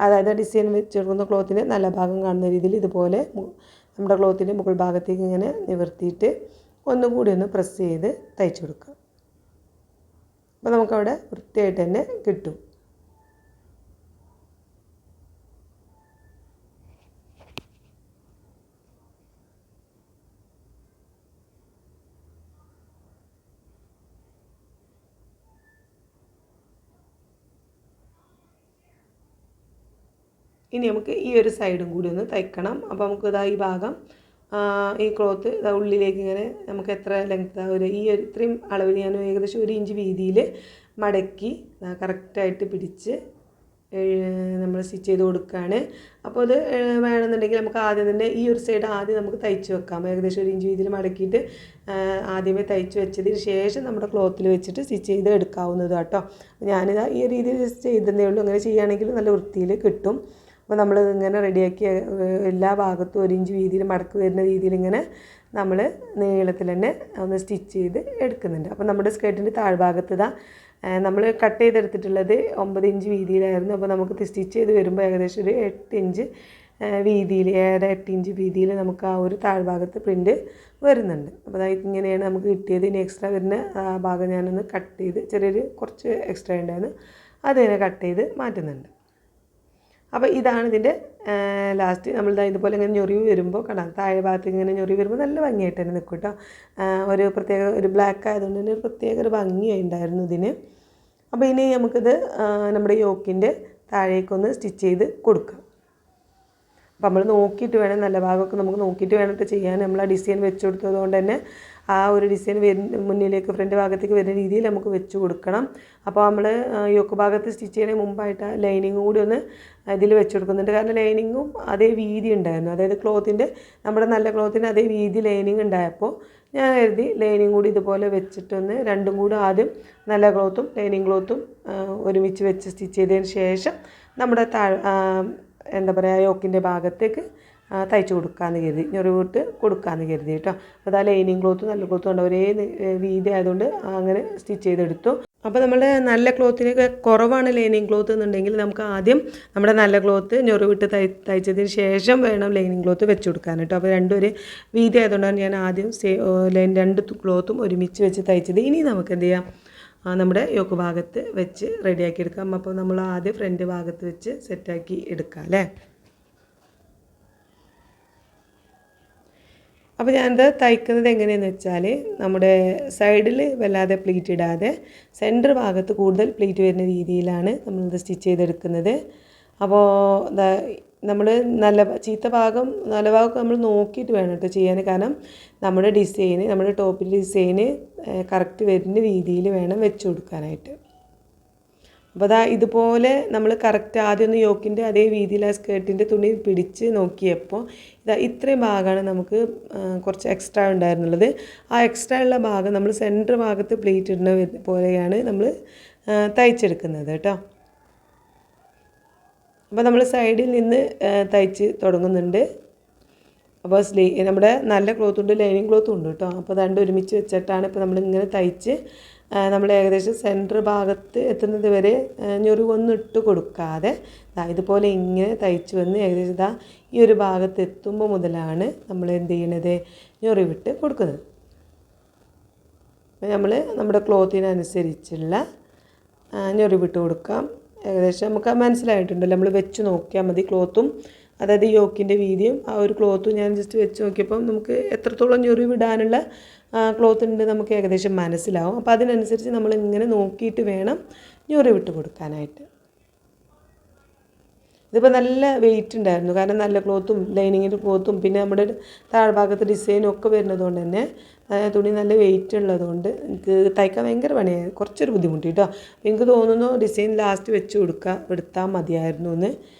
അതായത് ഡിസൈൻ വെച്ചെടുക്കുന്ന ക്ലോത്തിന് നല്ല ഭാഗം കാണുന്ന രീതിയിൽ ഇതുപോലെ നമ്മുടെ ക്ലോത്തിൻ്റെ മുകൾ ഭാഗത്തേക്ക് ഇങ്ങനെ നിവർത്തിയിട്ട് ഒന്നുകൂടി ഒന്ന് പ്രസ് ചെയ്ത് തയ്ച്ചു കൊടുക്കുക. അപ്പോൾ നമുക്കവിടെ വൃത്തിയായിട്ട് തന്നെ കിട്ടും. ഇനി നമുക്ക് ഈ ഒരു സൈഡും കൂടി ഒന്ന് തയ്ക്കണം. അപ്പോൾ നമുക്ക് ഇതാ ഈ ഭാഗം ഈ ക്ലോത്ത് ഉള്ളിലേക്ക് ഇങ്ങനെ നമുക്ക് എത്ര ലെങ്ത് ഈ ഒരു ഇത്രയും അളവിൽ ഞാൻ ഏകദേശം 1 ഇഞ്ച് വീതിയിൽ മടക്കി കറക്റ്റായിട്ട് പിടിച്ച് നമ്മൾ സ്റ്റിച്ച് ചെയ്ത് കൊടുക്കുകയാണ്. അപ്പോൾ അത് വേണമെന്നുണ്ടെങ്കിൽ നമുക്ക് ആദ്യം തന്നെ ഈ ഒരു സൈഡ് ആദ്യം നമുക്ക് തയ്ച്ച് വെക്കാം. ഏകദേശം 1 ഇഞ്ച് വീതിയിൽ മടക്കിയിട്ട് ആദ്യമേ തയ്ച്ച് വെച്ചതിന് ശേഷം നമ്മുടെ ക്ലോത്തിൽ വെച്ചിട്ട് സ്റ്റിച്ച് ചെയ്ത് എടുക്കാവുന്നത് കേട്ടോ. ഞാനിതാ ഈ രീതിയിൽ ജസ്റ്റ് ചെയ്തതേ ഉള്ളൂ. അങ്ങനെ ചെയ്യുകയാണെങ്കിൽ നല്ല വൃത്തിയിൽ കിട്ടും. അപ്പോൾ നമ്മൾ ഇങ്ങനെ റെഡിയാക്കി എല്ലാ ഭാഗത്തും 1 ഇഞ്ച് വീതിയിൽ മടക്ക് വരുന്ന രീതിയിൽ ഇങ്ങനെ നമ്മൾ നീളത്തിൽ തന്നെ ഒന്ന് സ്റ്റിച്ച് ചെയ്ത് എടുക്കുന്നുണ്ട്. അപ്പോൾ നമ്മുടെ സ്കേർട്ടിൻ്റെ താഴ്ഭാഗത്ത് ഇതാ നമ്മൾ കട്ട് ചെയ്തെടുത്തിട്ടുള്ളത് 9 ഇഞ്ച് വീതിയിലായിരുന്നു. അപ്പോൾ നമുക്ക് സ്റ്റിച്ച് ചെയ്ത് വരുമ്പോൾ ഏകദേശം ഒരു 8 ഇഞ്ച് വീതിയിൽ 8 ഇഞ്ച് വീതിയിൽ നമുക്ക് ആ ഒരു താഴ്ഭാഗത്ത് പ്രിൻറ്റ് വരുന്നുണ്ട്. അപ്പോൾ അതായത് ഇങ്ങനെയാണ് നമുക്ക് കിട്ടിയത്. ഇനി എക്സ്ട്രാ വരുന്ന ഭാഗം ഞാനൊന്ന് കട്ട് ചെയ്ത് ചെറിയൊരു കുറച്ച് എക്സ്ട്രാ ഉണ്ടായിരുന്നു അതിനെ കട്ട് ചെയ്ത് മാറ്റുന്നുണ്ട്. അപ്പോൾ ഇതാണ് ഇതിൻ്റെ ലാസ്റ്റ്. നമ്മളിതാ ഇതുപോലെ ഇങ്ങനെ ഞൊറിവ് വരുമ്പോൾ കാണാം താഴെ ഭാഗത്ത് ഇങ്ങനെ ഞൊറിവ് വരുമ്പോൾ നല്ല ഭംഗിയായിട്ട് തന്നെ നിൽക്കും കേട്ടോ. ഒരു പ്രത്യേക ഒരു ബ്ലാക്ക് ആയതുകൊണ്ട് തന്നെ ഒരു പ്രത്യേക ഒരു ഭംഗിയായിട്ടുണ്ടായിരുന്നു ഇതിന്. അപ്പോൾ ഇനി നമുക്കിത് നമ്മുടെ യോക്കിൻ്റെ താഴേക്കൊന്ന് സ്റ്റിച്ച് ചെയ്ത് കൊടുക്കാം. അപ്പോൾ നമ്മൾ നോക്കിയിട്ട് വേണം, നല്ല ഭാഗമൊക്കെ നമുക്ക് നോക്കിയിട്ട് വേണം ചെയ്യാൻ. നമ്മൾ ആ ഡിസൈൻ വെച്ച് കൊടുത്തത് കൊണ്ട് തന്നെ ആ ഒരു ഡിസൈൻ മുന്നിലേക്ക് ഫ്രണ്ട് ഭാഗത്തേക്ക് വരുന്ന രീതിയിൽ നമുക്ക് വെച്ച് കൊടുക്കണം. അപ്പോൾ നമ്മൾ യോക്ക് ഭാഗത്ത് സ്റ്റിച്ച് ചെയ്യുന്നതിന് മുമ്പായിട്ട് ലൈനിങ്ങും കൂടി ഒന്ന് ഇതിൽ വെച്ച് കൊടുക്കുന്നുണ്ട്. കാരണം ലൈനിങ്ങും അതേ വീതി ഉണ്ടായിരുന്നു, അതായത് ക്ലോത്തിൻ്റെ നമ്മുടെ നല്ല ക്ലോത്തിൻ്റെ അതേ വീതി ലൈനിങ് ഉണ്ടായപ്പോൾ ഞാൻ കരുതി ലൈനിങ് കൂടി ഇതുപോലെ വെച്ചിട്ടൊന്ന് രണ്ടും കൂടി ആദ്യം നല്ല ക്ലോത്തും ലൈനിങ് ക്ലോത്തും ഒരുമിച്ച് വെച്ച് സ്റ്റിച്ച് ചെയ്തതിന് ശേഷം നമ്മുടെ എന്താ പറയുക യോക്കിൻ്റെ ഭാഗത്തേക്ക് തയ്ച്ച് കൊടുക്കാമെന്ന് കരുതി, ഞൊറിവിട്ട് കൊടുക്കാമെന്ന് കരുതി കേട്ടോ. അപ്പോൾ അതാ ലൈനിങ് ക്ലോത്തും നല്ല ക്ലോത്തും ഉണ്ട്, ഒരേ വീതി ആയതുകൊണ്ട് അങ്ങനെ സ്റ്റിച്ച് ചെയ്തെടുത്തു. അപ്പോൾ നമ്മുടെ നല്ല ക്ലോത്തിനൊക്കെ കുറവാണ് ലൈനിങ് ക്ലോത്ത് എന്നുണ്ടെങ്കിൽ നമുക്ക് ആദ്യം നമ്മുടെ നല്ല ക്ലോത്ത് ഞൊറിവിട്ട് തയ്ച്ചതിന് ശേഷം വേണം ലൈനിങ് ക്ലോത്ത് വെച്ച് കൊടുക്കാൻ കേട്ടോ. അപ്പോൾ രണ്ടും ഒരു വീതി ആയതുകൊണ്ടാണ് ഞാൻ ആദ്യം രണ്ട് ക്ലോത്തും ഒരുമിച്ച് വെച്ച് തയ്ച്ചത്. ഇനി നമുക്ക് എന്ത് ചെയ്യാം, നമ്മുടെ യോക്ക് ഭാഗത്ത് വെച്ച് റെഡിയാക്കി എടുക്കാം. അപ്പോൾ നമ്മൾ ആദ്യം ഫ്രണ്ട് ഭാഗത്ത് വെച്ച് സെറ്റാക്കി എടുക്കാം അല്ലേ. അപ്പോൾ ഞാനത് തയ്ക്കുന്നത് എങ്ങനെയെന്ന് വെച്ചാൽ നമ്മുടെ സൈഡിൽ വല്ലാതെ പ്ലീറ്റ് ഇടാതെ സെൻറ്റർ ഭാഗത്ത് കൂടുതൽ പ്ലീറ്റ് വരുന്ന രീതിയിലാണ് നമ്മളിത് സ്റ്റിച്ച് ചെയ്തെടുക്കുന്നത്. അപ്പോൾ നമ്മൾ നല്ല ഭാഗം നമ്മൾ നോക്കിയിട്ട് വേണം കേട്ടോ ചെയ്യാൻ. കാരണം നമ്മുടെ ഡിസൈന് നമ്മുടെ ടോപ്പിൻ്റെ ഡിസൈന് കറക്റ്റ് വരുന്ന രീതിയിൽ വേണം വെച്ച് കൊടുക്കാനായിട്ട്. അപ്പോൾ ഇതുപോലെ നമ്മൾ കറക്റ്റ് ആദ്യം ഒന്ന് യോക്കിൻ്റെ അതേ രീതിയിൽ ആ സ്കേർട്ടിൻ്റെ തുണി പിടിച്ച് നോക്കിയപ്പോൾ ഇത്രയും ഭാഗമാണ് നമുക്ക് കുറച്ച് എക്സ്ട്രാ ഉണ്ടായിരുന്നുള്ളത്. ആ എക്സ്ട്രാ ഉള്ള ഭാഗം നമ്മൾ സെൻറ്റർ ഭാഗത്ത് പ്ലീറ്റ് ഇടുന്ന പോലെയാണ് നമ്മൾ തയ്ച്ചെടുക്കുന്നത് കേട്ടോ. അപ്പോൾ നമ്മൾ സൈഡിൽ നിന്ന് തയ്ച്ച് തുടങ്ങുന്നുണ്ട്. അപ്പോൾ നമ്മുടെ നല്ല ക്ലോത്തും ഉണ്ട് ലൈനിങ് ക്ലോത്തും ഉണ്ട് കേട്ടോ. അപ്പോൾ രണ്ടും ഒരുമിച്ച് വെച്ചിട്ടാണ് ഇപ്പോൾ നമ്മളിങ്ങനെ തയ്ച്ച് നമ്മൾ ഏകദേശം സെൻറ്റർ ഭാഗത്ത് എത്തുന്നത് വരെ ഞൊറിവൊന്നും ഇട്ട് കൊടുക്കാതെ ഇതുപോലെ ഇങ്ങനെ തയ്ച്ച് വന്ന് ഏകദേശം ഈ ഒരു ഭാഗത്ത് എത്തുമ്പോൾ മുതലാണ് നമ്മൾ എന്ത് ചെയ്യണത്, ഞൊറിവിട്ട് കൊടുക്കുന്നത്. അപ്പോൾ നമ്മൾ നമ്മുടെ ക്ലോത്തിനനുസരിച്ചുള്ള ഞൊറിവിട്ട് കൊടുക്കാം. ഏകദേശം നമുക്ക് മനസ്സിലായിട്ടുണ്ടല്ലോ, നമ്മൾ വെച്ച് നോക്കിയാൽ മതി ക്ലോത്തും അതായത് യോക്കിൻ്റെ വീതിയും ആ ഒരു ക്ലോത്തും ഞാൻ ജസ്റ്റ് വെച്ച് നോക്കിയപ്പം നമുക്ക് എത്രത്തോളം ഞൊറിവിടാനുള്ള ക്ലോത്ത് ഉണ്ട് നമുക്ക് ഏകദേശം മനസ്സിലാവും. അപ്പോൾ അതിനനുസരിച്ച് നമ്മൾ ഇങ്ങനെ നോക്കിയിട്ട് വേണം ഞൊറിവിട്ട് കൊടുക്കാനായിട്ട്. ഇതിപ്പോൾ നല്ല വെയിറ്റ് ഉണ്ടായിരുന്നു, കാരണം നല്ല ക്ലോത്തും ലൈനിങ്ങിൻ്റെ ക്ലോത്തും പിന്നെ നമ്മുടെ താഴ്ഭാഗത്ത് ഡിസൈനും ഒക്കെ വരുന്നത് കൊണ്ട് തന്നെ തുണി നല്ല വെയിറ്റ് ഉള്ളതുകൊണ്ട് എനിക്ക് തയ്ക്കാൻ ഭയങ്കര പണിയായി, കുറച്ചൊരു ബുദ്ധിമുട്ട് കേട്ടോ. എനിക്ക് തോന്നുന്നു ഡിസൈൻ ലാസ്റ്റ് വെച്ച് എടുത്താൽ മതിയായിരുന്നു എന്ന്.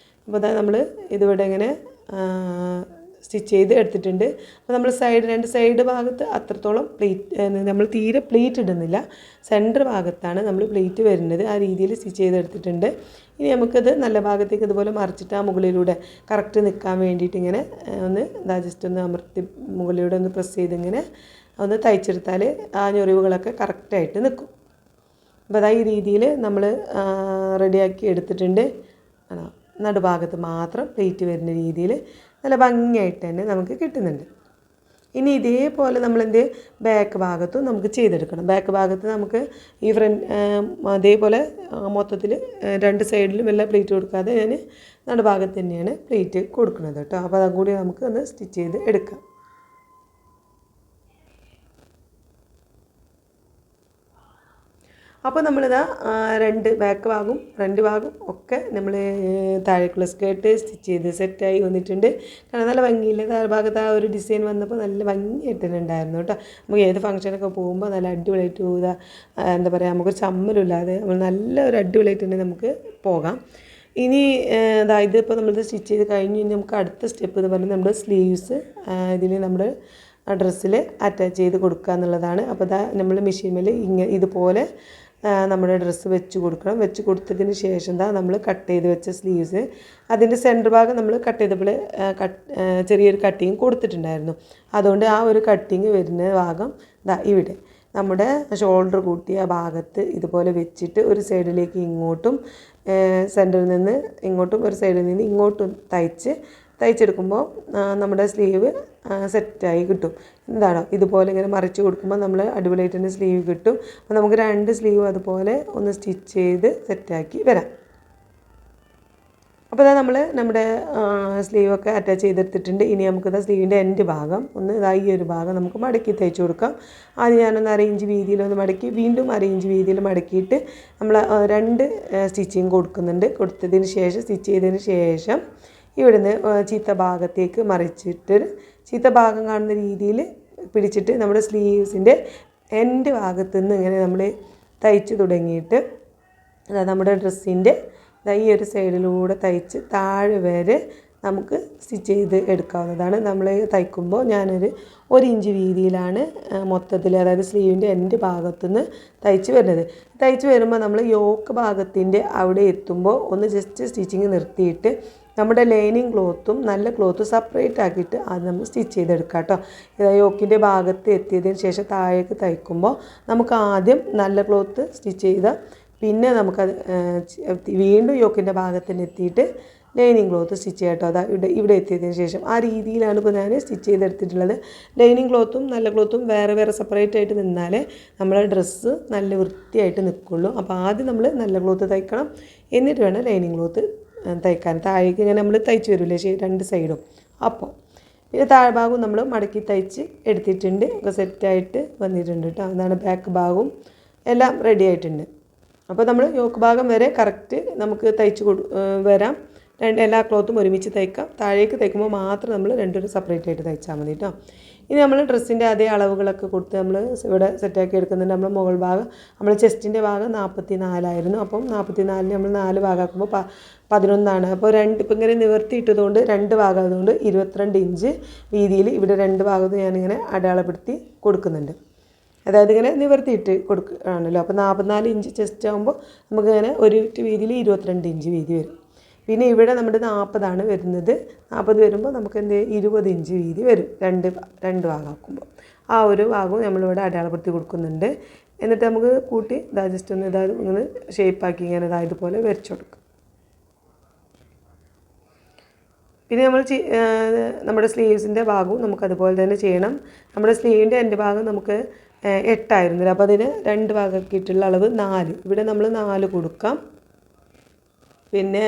അപ്പോൾ നമ്മൾ ഇതിവിടെ ഇങ്ങനെ സ്റ്റിച്ച് ചെയ്ത് എടുത്തിട്ടുണ്ട്. അപ്പോൾ നമ്മൾ രണ്ട് സൈഡ് ഭാഗത്ത് അത്രത്തോളം നമ്മൾ തീരെ പ്ലീറ്റ് ഇടുന്നില്ല, സെൻറ്റർ ഭാഗത്താണ് നമ്മൾ പ്ലീറ്റ് വരുന്നത്. ആ രീതിയിൽ സ്റ്റിച്ച് ചെയ്തെടുത്തിട്ടുണ്ട്. ഇനി നമുക്കത് നല്ല ഭാഗത്തേക്ക് ഇതുപോലെ മറിച്ചിട്ട് ആ മുകളിലൂടെ കറക്റ്റ് നിൽക്കാൻ വേണ്ടിയിട്ട് ഇങ്ങനെ ഒന്ന് ജസ്റ്റ് ഒന്ന് അമർത്തി മുകളിലൂടെ ഒന്ന് പ്രസ് ചെയ്ത് ഇങ്ങനെ ഒന്ന് തയ്ച്ചെടുത്താൽ ആ ഞൊറിവുകളൊക്കെ കറക്റ്റായിട്ട് നിൽക്കും. അപ്പോൾ ഈ രീതിയിൽ നമ്മൾ റെഡിയാക്കി എടുത്തിട്ടുണ്ട്. നടുഭാഗത്ത് മാത്രം പ്ലീറ്റ് വരുന്ന രീതിയിൽ നല്ല ഭംഗിയായിട്ട് തന്നെ നമുക്ക് കിട്ടുന്നുണ്ട്. ഇനി ഇതേപോലെ നമ്മളെന്ത് ബാക്ക് ഭാഗത്തും നമുക്ക് ചെയ്തെടുക്കണം. ബാക്ക് ഭാഗത്ത് നമുക്ക് ഈ അതേപോലെ മൊത്തത്തിൽ രണ്ട് സൈഡിലും എല്ലാം പ്ലീറ്റ് കൊടുക്കാതെ ഞാൻ നടുഭാഗത്ത് തന്നെയാണ് പ്ലീറ്റ് കൊടുക്കുന്നത് കേട്ടോ. അപ്പോൾ അതും കൂടി നമുക്ക് ഒന്ന് സ്റ്റിച്ച് ചെയ്ത് എടുക്കാം. അപ്പോൾ നമ്മളിതാ രണ്ട് ബാക്ക് ഭാഗവും ഫ്രണ്ട് ഭാഗവും ഒക്കെ നമ്മൾ താഴേക്കുള്ള സ്കേർട്ട് സ്റ്റിച്ച് ചെയ്ത് സെറ്റായി വന്നിട്ടുണ്ട്. കാരണം നല്ല ഭംഗിയില്ല, താഴെ ഭാഗത്ത് ആ ഒരു ഡിസൈൻ വന്നപ്പോൾ നല്ല ഭംഗിയായിട്ട് തന്നെ ഉണ്ടായിരുന്നു കേട്ടോ. നമുക്ക് ഏത് ഫംഗ്ഷനൊക്കെ പോകുമ്പോൾ നല്ല അടിപൊളിയായിട്ട് പോവുക, എന്താ പറയുക, നമുക്കൊരു ചമ്മലില്ലാതെ നമ്മൾ നല്ല ഒരു അടിപൊളിയായിട്ട് തന്നെ നമുക്ക് പോകാം. ഇനി ഇതിപ്പോൾ നമ്മളിത് സ്റ്റിച്ച് ചെയ്ത് കഴിഞ്ഞ് ഇനി നമുക്ക് അടുത്ത സ്റ്റെപ്പ് എന്ന് പറയുന്നത് നമ്മുടെ സ്ലീവ്സ് ഇതിൽ നമ്മുടെ ഡ്രസ്സിൽ അറ്റാച്ച് ചെയ്ത് കൊടുക്കുക എന്നുള്ളതാണ്. അപ്പോൾ നമ്മൾ മെഷീനിൽ ഇതുപോലെ നമ്മുടെ ഡ്രസ്സ് വെച്ച് കൊടുക്കണം. വെച്ച് കൊടുത്തതിന് ശേഷം നമ്മൾ കട്ട് ചെയ്ത് വെച്ച സ്ലീവ്സ് അതിൻ്റെ സെൻറ്റർ ഭാഗം നമ്മൾ കട്ട് ചെയ്തപ്പോൾ ചെറിയൊരു കട്ടിങ് കൊടുത്തിട്ടുണ്ടായിരുന്നു. അതുകൊണ്ട് ആ ഒരു കട്ടിങ് വരുന്ന ഭാഗം ഇവിടെ നമ്മുടെ ഷോൾഡർ കൂട്ടിയ ഭാഗത്ത് ഇതുപോലെ വെച്ചിട്ട് ഒരു സൈഡിലേക്ക് ഇങ്ങോട്ടും സെൻറ്ററിൽ നിന്ന് ഇങ്ങോട്ടും ഒരു സൈഡിൽ നിന്ന് ഇങ്ങോട്ടും തയ്ച്ചെടുക്കുമ്പോൾ നമ്മുടെ സ്ലീവ് സെറ്റായി കിട്ടും. എന്താണോ ഇതുപോലെ ഇങ്ങനെ മറിച്ച് കൊടുക്കുമ്പോൾ നമ്മൾ അടിപൊളിയായിട്ട് തന്നെ സ്ലീവ് കിട്ടും. അപ്പോൾ നമുക്ക് രണ്ട് സ്ലീവ് അതുപോലെ ഒന്ന് സ്റ്റിച്ച് ചെയ്ത് സെറ്റാക്കി വരാം. അപ്പോൾ നമ്മുടെ സ്ലീവൊക്കെ അറ്റാച്ച് ചെയ്തെടുത്തിട്ടുണ്ട്. ഇനി നമുക്കിത് സ്ലീവിൻ്റെ എൻഡ് ഭാഗം ഈ ഒരു ഭാഗം നമുക്ക് മടക്കി തയ്ച്ച് കൊടുക്കാം. ആദ്യം ഞാനൊന്ന് 1/2 ഇഞ്ച് വീതിയിലൊന്ന് മടക്കി വീണ്ടും 1/2 ഇഞ്ച് വീതിയിൽ മടക്കിയിട്ട് നമ്മൾ 2 സ്റ്റിച്ചിങ് കൊടുത്തതിന് ശേഷം സ്റ്റിച്ച് ചെയ്തതിന് ശേഷം ഇവിടുന്ന് ചീത്ത ഭാഗത്തേക്ക് മറിച്ചിട്ട് ചീത്ത ഭാഗം കാണുന്ന രീതിയിൽ പിടിച്ചിട്ട് നമ്മുടെ സ്ലീവ്സിൻ്റെ എൻഡ് ഭാഗത്തു നിന്ന് ഇങ്ങനെ നമ്മൾ തയ്ച്ച് തുടങ്ങിയിട്ട് നമ്മുടെ ഡ്രസ്സിൻ്റെ ഈ ഒരു സൈഡിലൂടെ തയ്ച്ച് താഴെ വരെ നമുക്ക് സ്റ്റിച്ച് ചെയ്ത് എടുക്കാവുന്നതാണ്. നമ്മൾ തയ്ക്കുമ്പോൾ ഞാനൊരു 1 ഇഞ്ച് വീതിയിലാണ് മൊത്തത്തിൽ, അതായത് സ്ലീവിൻ്റെ എൻഡ് ഭാഗത്തുനിന്ന് തയ്ച്ച് വരുന്നത്. തയ്ച്ച് വരുമ്പോൾ നമ്മൾ യോക്ക് ഭാഗത്തിൻ്റെ അവിടെ എത്തുമ്പോൾ ഒന്ന് ജസ്റ്റ് സ്റ്റിച്ചിങ് നിർത്തിയിട്ട് നമ്മുടെ ലൈനിങ് ക്ലോത്തും നല്ല ക്ലോത്തും സെപ്പറേറ്റ് ആക്കിയിട്ട് അത് നമ്മൾ സ്റ്റിച്ച് ചെയ്തെടുക്കാം കേട്ടോ. യോക്കിൻ്റെ ഭാഗത്ത് എത്തിയതിന് ശേഷം താഴേക്ക് തയ്ക്കുമ്പോൾ നമുക്ക് ആദ്യം നല്ല ക്ലോത്ത് സ്റ്റിച്ച് ചെയ്താൽ പിന്നെ നമുക്കത് വീണ്ടും യോക്കിൻ്റെ ഭാഗത്തിന് എത്തിയിട്ട് ലൈനിങ് ക്ലോത്ത് സ്റ്റിച്ച് ചെയ്യാം കേട്ടോ. ഇവിടെ എത്തിയതിന് ശേഷം ആ രീതിയിലാണ് ഇപ്പോൾ ഞാൻ സ്റ്റിച്ച് ചെയ്തെടുത്തിട്ടുള്ളത്. ലൈനിങ് ക്ലോത്തും നല്ല ക്ലോത്തും വേറെ സെപ്പറേറ്റ് ആയിട്ട് നിന്നാലേ നമ്മളെ ഡ്രസ്സ് നല്ല വൃത്തിയായിട്ട് നിൽക്കുള്ളൂ. അപ്പോൾ ആദ്യം നമ്മൾ നല്ല ക്ലോത്ത് തയ്ക്കണം, എന്നിട്ട് വേണം ലൈനിങ് ക്ലോത്ത് തയ്ക്കാൻ. താഴേക്ക് ഇങ്ങനെ നമ്മൾ തയ്ച്ച് വരില്ലേ 2 സൈഡും. അപ്പോൾ പിന്നെ താഴ്ഭാഗവും നമ്മൾ മടക്കി തയ്ച്ച് എടുത്തിട്ടുണ്ട്. ഒക്കെ സെറ്റായിട്ട് വന്നിട്ടുണ്ട് കേട്ടോ. അതാണ് ബാക്ക് ഭാഗവും എല്ലാം റെഡി ആയിട്ടുണ്ട്. അപ്പോൾ നമ്മൾ യോക്ക് ഭാഗം വരെ കറക്റ്റ് നമുക്ക് തയ്ച്ച് വരാം. എല്ലാ ക്ലോത്തും ഒരുമിച്ച് തയ്ക്കാം. താഴേക്ക് തയ്ക്കുമ്പോൾ മാത്രം നമ്മൾ രണ്ടും സെപ്പറേറ്റ് ആയിട്ട് തയ്ച്ചാൽ മതി കേട്ടോ. ഇനി നമ്മൾ ഡ്രസ്സിൻ്റെ അതേ അളവുകളൊക്കെ കൊടുത്ത് നമ്മൾ ഇവിടെ സെറ്റാക്കി എടുക്കുന്നുണ്ട്. നമ്മൾ മുകൾ ഭാഗം നമ്മൾ ചെസ്റ്റിൻ്റെ ഭാഗം 44 അപ്പം 44 നമ്മൾ 4 ഭാഗമാക്കുമ്പോൾ 11. അപ്പോൾ ഇപ്പം ഇങ്ങനെ നിവർത്തിയിട്ടതുകൊണ്ട് 2 ഭാഗമായതുകൊണ്ട് 22 ഇഞ്ച് വീതിയിൽ ഇവിടെ 2 ഭാഗത്ത് ഞാനിങ്ങനെ അടയാളപ്പെടുത്തി കൊടുക്കുന്നുണ്ട്. അതായത് ഇങ്ങനെ നിവർത്തിയിട്ട് കൊടുക്കുകയാണല്ലോ. അപ്പോൾ 44 ഇഞ്ച് ചെസ്റ്റ് ആകുമ്പോൾ നമുക്കിങ്ങനെ ഒരു വീതിയിൽ 22 ഇഞ്ച് വീതി വരും. പിന്നെ ഇവിടെ നമ്മുടെ 40 വരുന്നത്. 40 വരുമ്പോൾ നമുക്ക് 20 ഇഞ്ച് വീതി വരും രണ്ട് ഭാഗമാക്കുമ്പോൾ. ആ ഒരു ഭാഗവും നമ്മളിവിടെ അടയാളപ്പെടുത്തി കൊടുക്കുന്നുണ്ട്. എന്നിട്ട് നമുക്ക് കൂട്ടി ജസ്റ്റ് ഒന്ന് ഇങ്ങനെ ഷേപ്പാക്കി ഇങ്ങനെ ഇതുപോലെ വരച്ചു കൊടുക്കും. പിന്നെ നമ്മുടെ സ്ലീവ്സിൻ്റെ ഭാഗവും നമുക്കതുപോലെ തന്നെ ചെയ്യണം. നമ്മുടെ സ്ലീവിൻ്റെ എൻ്റെ ഭാഗം നമുക്ക് 8 ആയിരുന്നില്ല. അപ്പോൾ അതിന് 2 ഭാഗമാക്കിയിട്ടുള്ള അളവ് 4. ഇവിടെ നമ്മൾ 4 കൊടുക്കാം. പിന്നെ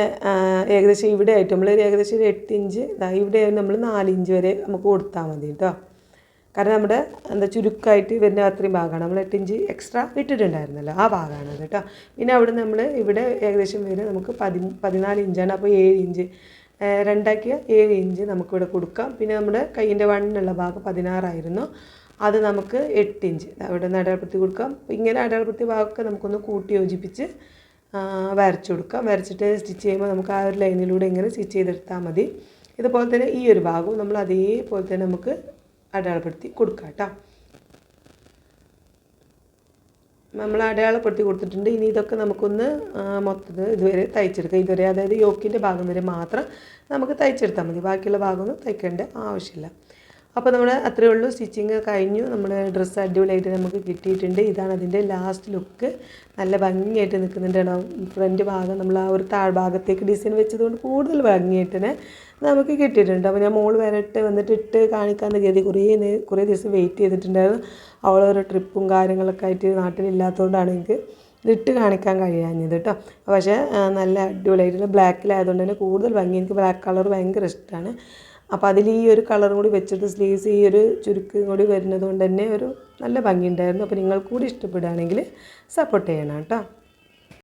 ഏകദേശം ഇവിടെ ആയിട്ട് നമ്മൾ ഏകദേശം ഒരു 8 ഇഞ്ച് ഇവിടെ നമ്മൾ 4 ഇഞ്ച് വരെ നമുക്ക് കൊടുത്താൽ മതി കേട്ടോ. കാരണം നമ്മുടെ ചുരുക്കമായിട്ട് വരുന്ന അത്രയും ഭാഗമാണ്. നമ്മൾ 8 ഇഞ്ച് എക്സ്ട്രാ ഇട്ടിട്ടുണ്ടായിരുന്നല്ലോ, ആ ഭാഗമാണ് കേട്ടോ. പിന്നെ അവിടെ നമ്മൾ ഇവിടെ ഏകദേശം വരെ നമുക്ക് 14 ഇഞ്ചാണ്. അപ്പോൾ 7 ഇഞ്ച് 2 7 ഇഞ്ച് നമുക്കിവിടെ കൊടുക്കാം. പിന്നെ നമ്മുടെ കൈയിൻ്റെ വണ്ണിനുള്ള ഭാഗം 16 ആയിരുന്നു, അത് നമുക്ക് 8 ഇഞ്ച് അവിടെ നിന്ന് അടയാളപ്പെടുത്തി കൊടുക്കാം. അപ്പോൾ ഇങ്ങനെ അടയാളപ്പെടുത്തിയ ഭാഗമൊക്കെ നമുക്കൊന്ന് കൂട്ടി യോജിപ്പിച്ച് വരച്ചു കൊടുക്കാം. വരച്ചിട്ട് സ്റ്റിച്ച് ചെയ്യുമ്പോൾ നമുക്ക് ആ ഒരു ലൈനിലൂടെ ഇങ്ങനെ സ്റ്റിച്ച് ചെയ്തെടുത്താൽ മതി. ഇതുപോലെ തന്നെ ഈ ഒരു ഭാഗവും നമ്മൾ അതേപോലെ തന്നെ നമുക്ക് അടയാളപ്പെടുത്തി കൊടുക്കാം കേട്ടോ. നമ്മൾ അടയാളപ്പെടുത്തി കൊടുത്തിട്ടുണ്ട്. ഇനി ഇതൊക്കെ നമുക്കൊന്ന് മൊത്തത്തിൽ ഇതുവരെ തയ്ച്ചെടുക്കാം. ഇതുവരെ അതായത് യോക്കിൻ്റെ ഭാഗം വരെ മാത്രം നമുക്ക് തയ്ച്ചെടുത്താൽ മതി. ബാക്കിയുള്ള ഭാഗമൊന്നും തയ്ക്കേണ്ട ആവശ്യമില്ല. അപ്പോൾ നമ്മൾ അത്രയേ ഉള്ളൂ. സ്റ്റിച്ചിങ് കഴിഞ്ഞു. നമ്മൾ ഡ്രസ്സ് അടിപൊളിയായിട്ട് നമുക്ക് കിട്ടിയിട്ടുണ്ട്. ഇതാണ് അതിൻ്റെ ലാസ്റ്റ് ലുക്ക്. നല്ല ഭംഗിയായിട്ട് നിൽക്കുന്നുണ്ട്. ഫ്രണ്ട് ഭാഗം നമ്മൾ ആ ഒരു താഴ്ഭാഗത്തേക്ക് ഡിസൈൻ വെച്ചതുകൊണ്ട് കൂടുതൽ ഭംഗിയായിട്ട് തന്നെ നമുക്ക് കിട്ടിയിട്ടുണ്ട്. അപ്പോൾ ഞാൻ മോൾ വരട്ടെ വന്നിട്ട് ഇട്ട് കാണിക്കാമെന്ന് കരുതി കുറേ ദിവസം വെയിറ്റ് ചെയ്തിട്ടുണ്ടായിരുന്നു. അവളൊരു ട്രിപ്പും കാര്യങ്ങളൊക്കെ ആയിട്ട് നാട്ടിലില്ലാത്തതുകൊണ്ടാണ് എനിക്ക് ഇതിട്ട് കാണിക്കാൻ കഴിയാഞ്ഞത് കേട്ടോ. പക്ഷേ നല്ല അടിപൊളിയായിട്ടുള്ള ബ്ലാക്കിലായതുകൊണ്ട് തന്നെ കൂടുതൽ ഭംഗി. എനിക്ക് ബ്ലാക്ക് കളർ ഭയങ്കര ഇഷ്ടമാണ്. അപ്പോൾ അതിൽ ഈ ഒരു കളറും കൂടി വെച്ചിട്ട് സ്ലീവ്സ് ഈ ഒരു ചുരുക്കും കൂടി വരുന്നത് കൊണ്ട് തന്നെ ഒരു നല്ല ഭംഗിയുണ്ടായിരുന്നു. അപ്പോൾ നിങ്ങൾക്ക് കൂടി ഇഷ്ടപ്പെടുകയാണെങ്കിൽ സപ്പോർട്ട് ചെയ്യണം കേട്ടോ.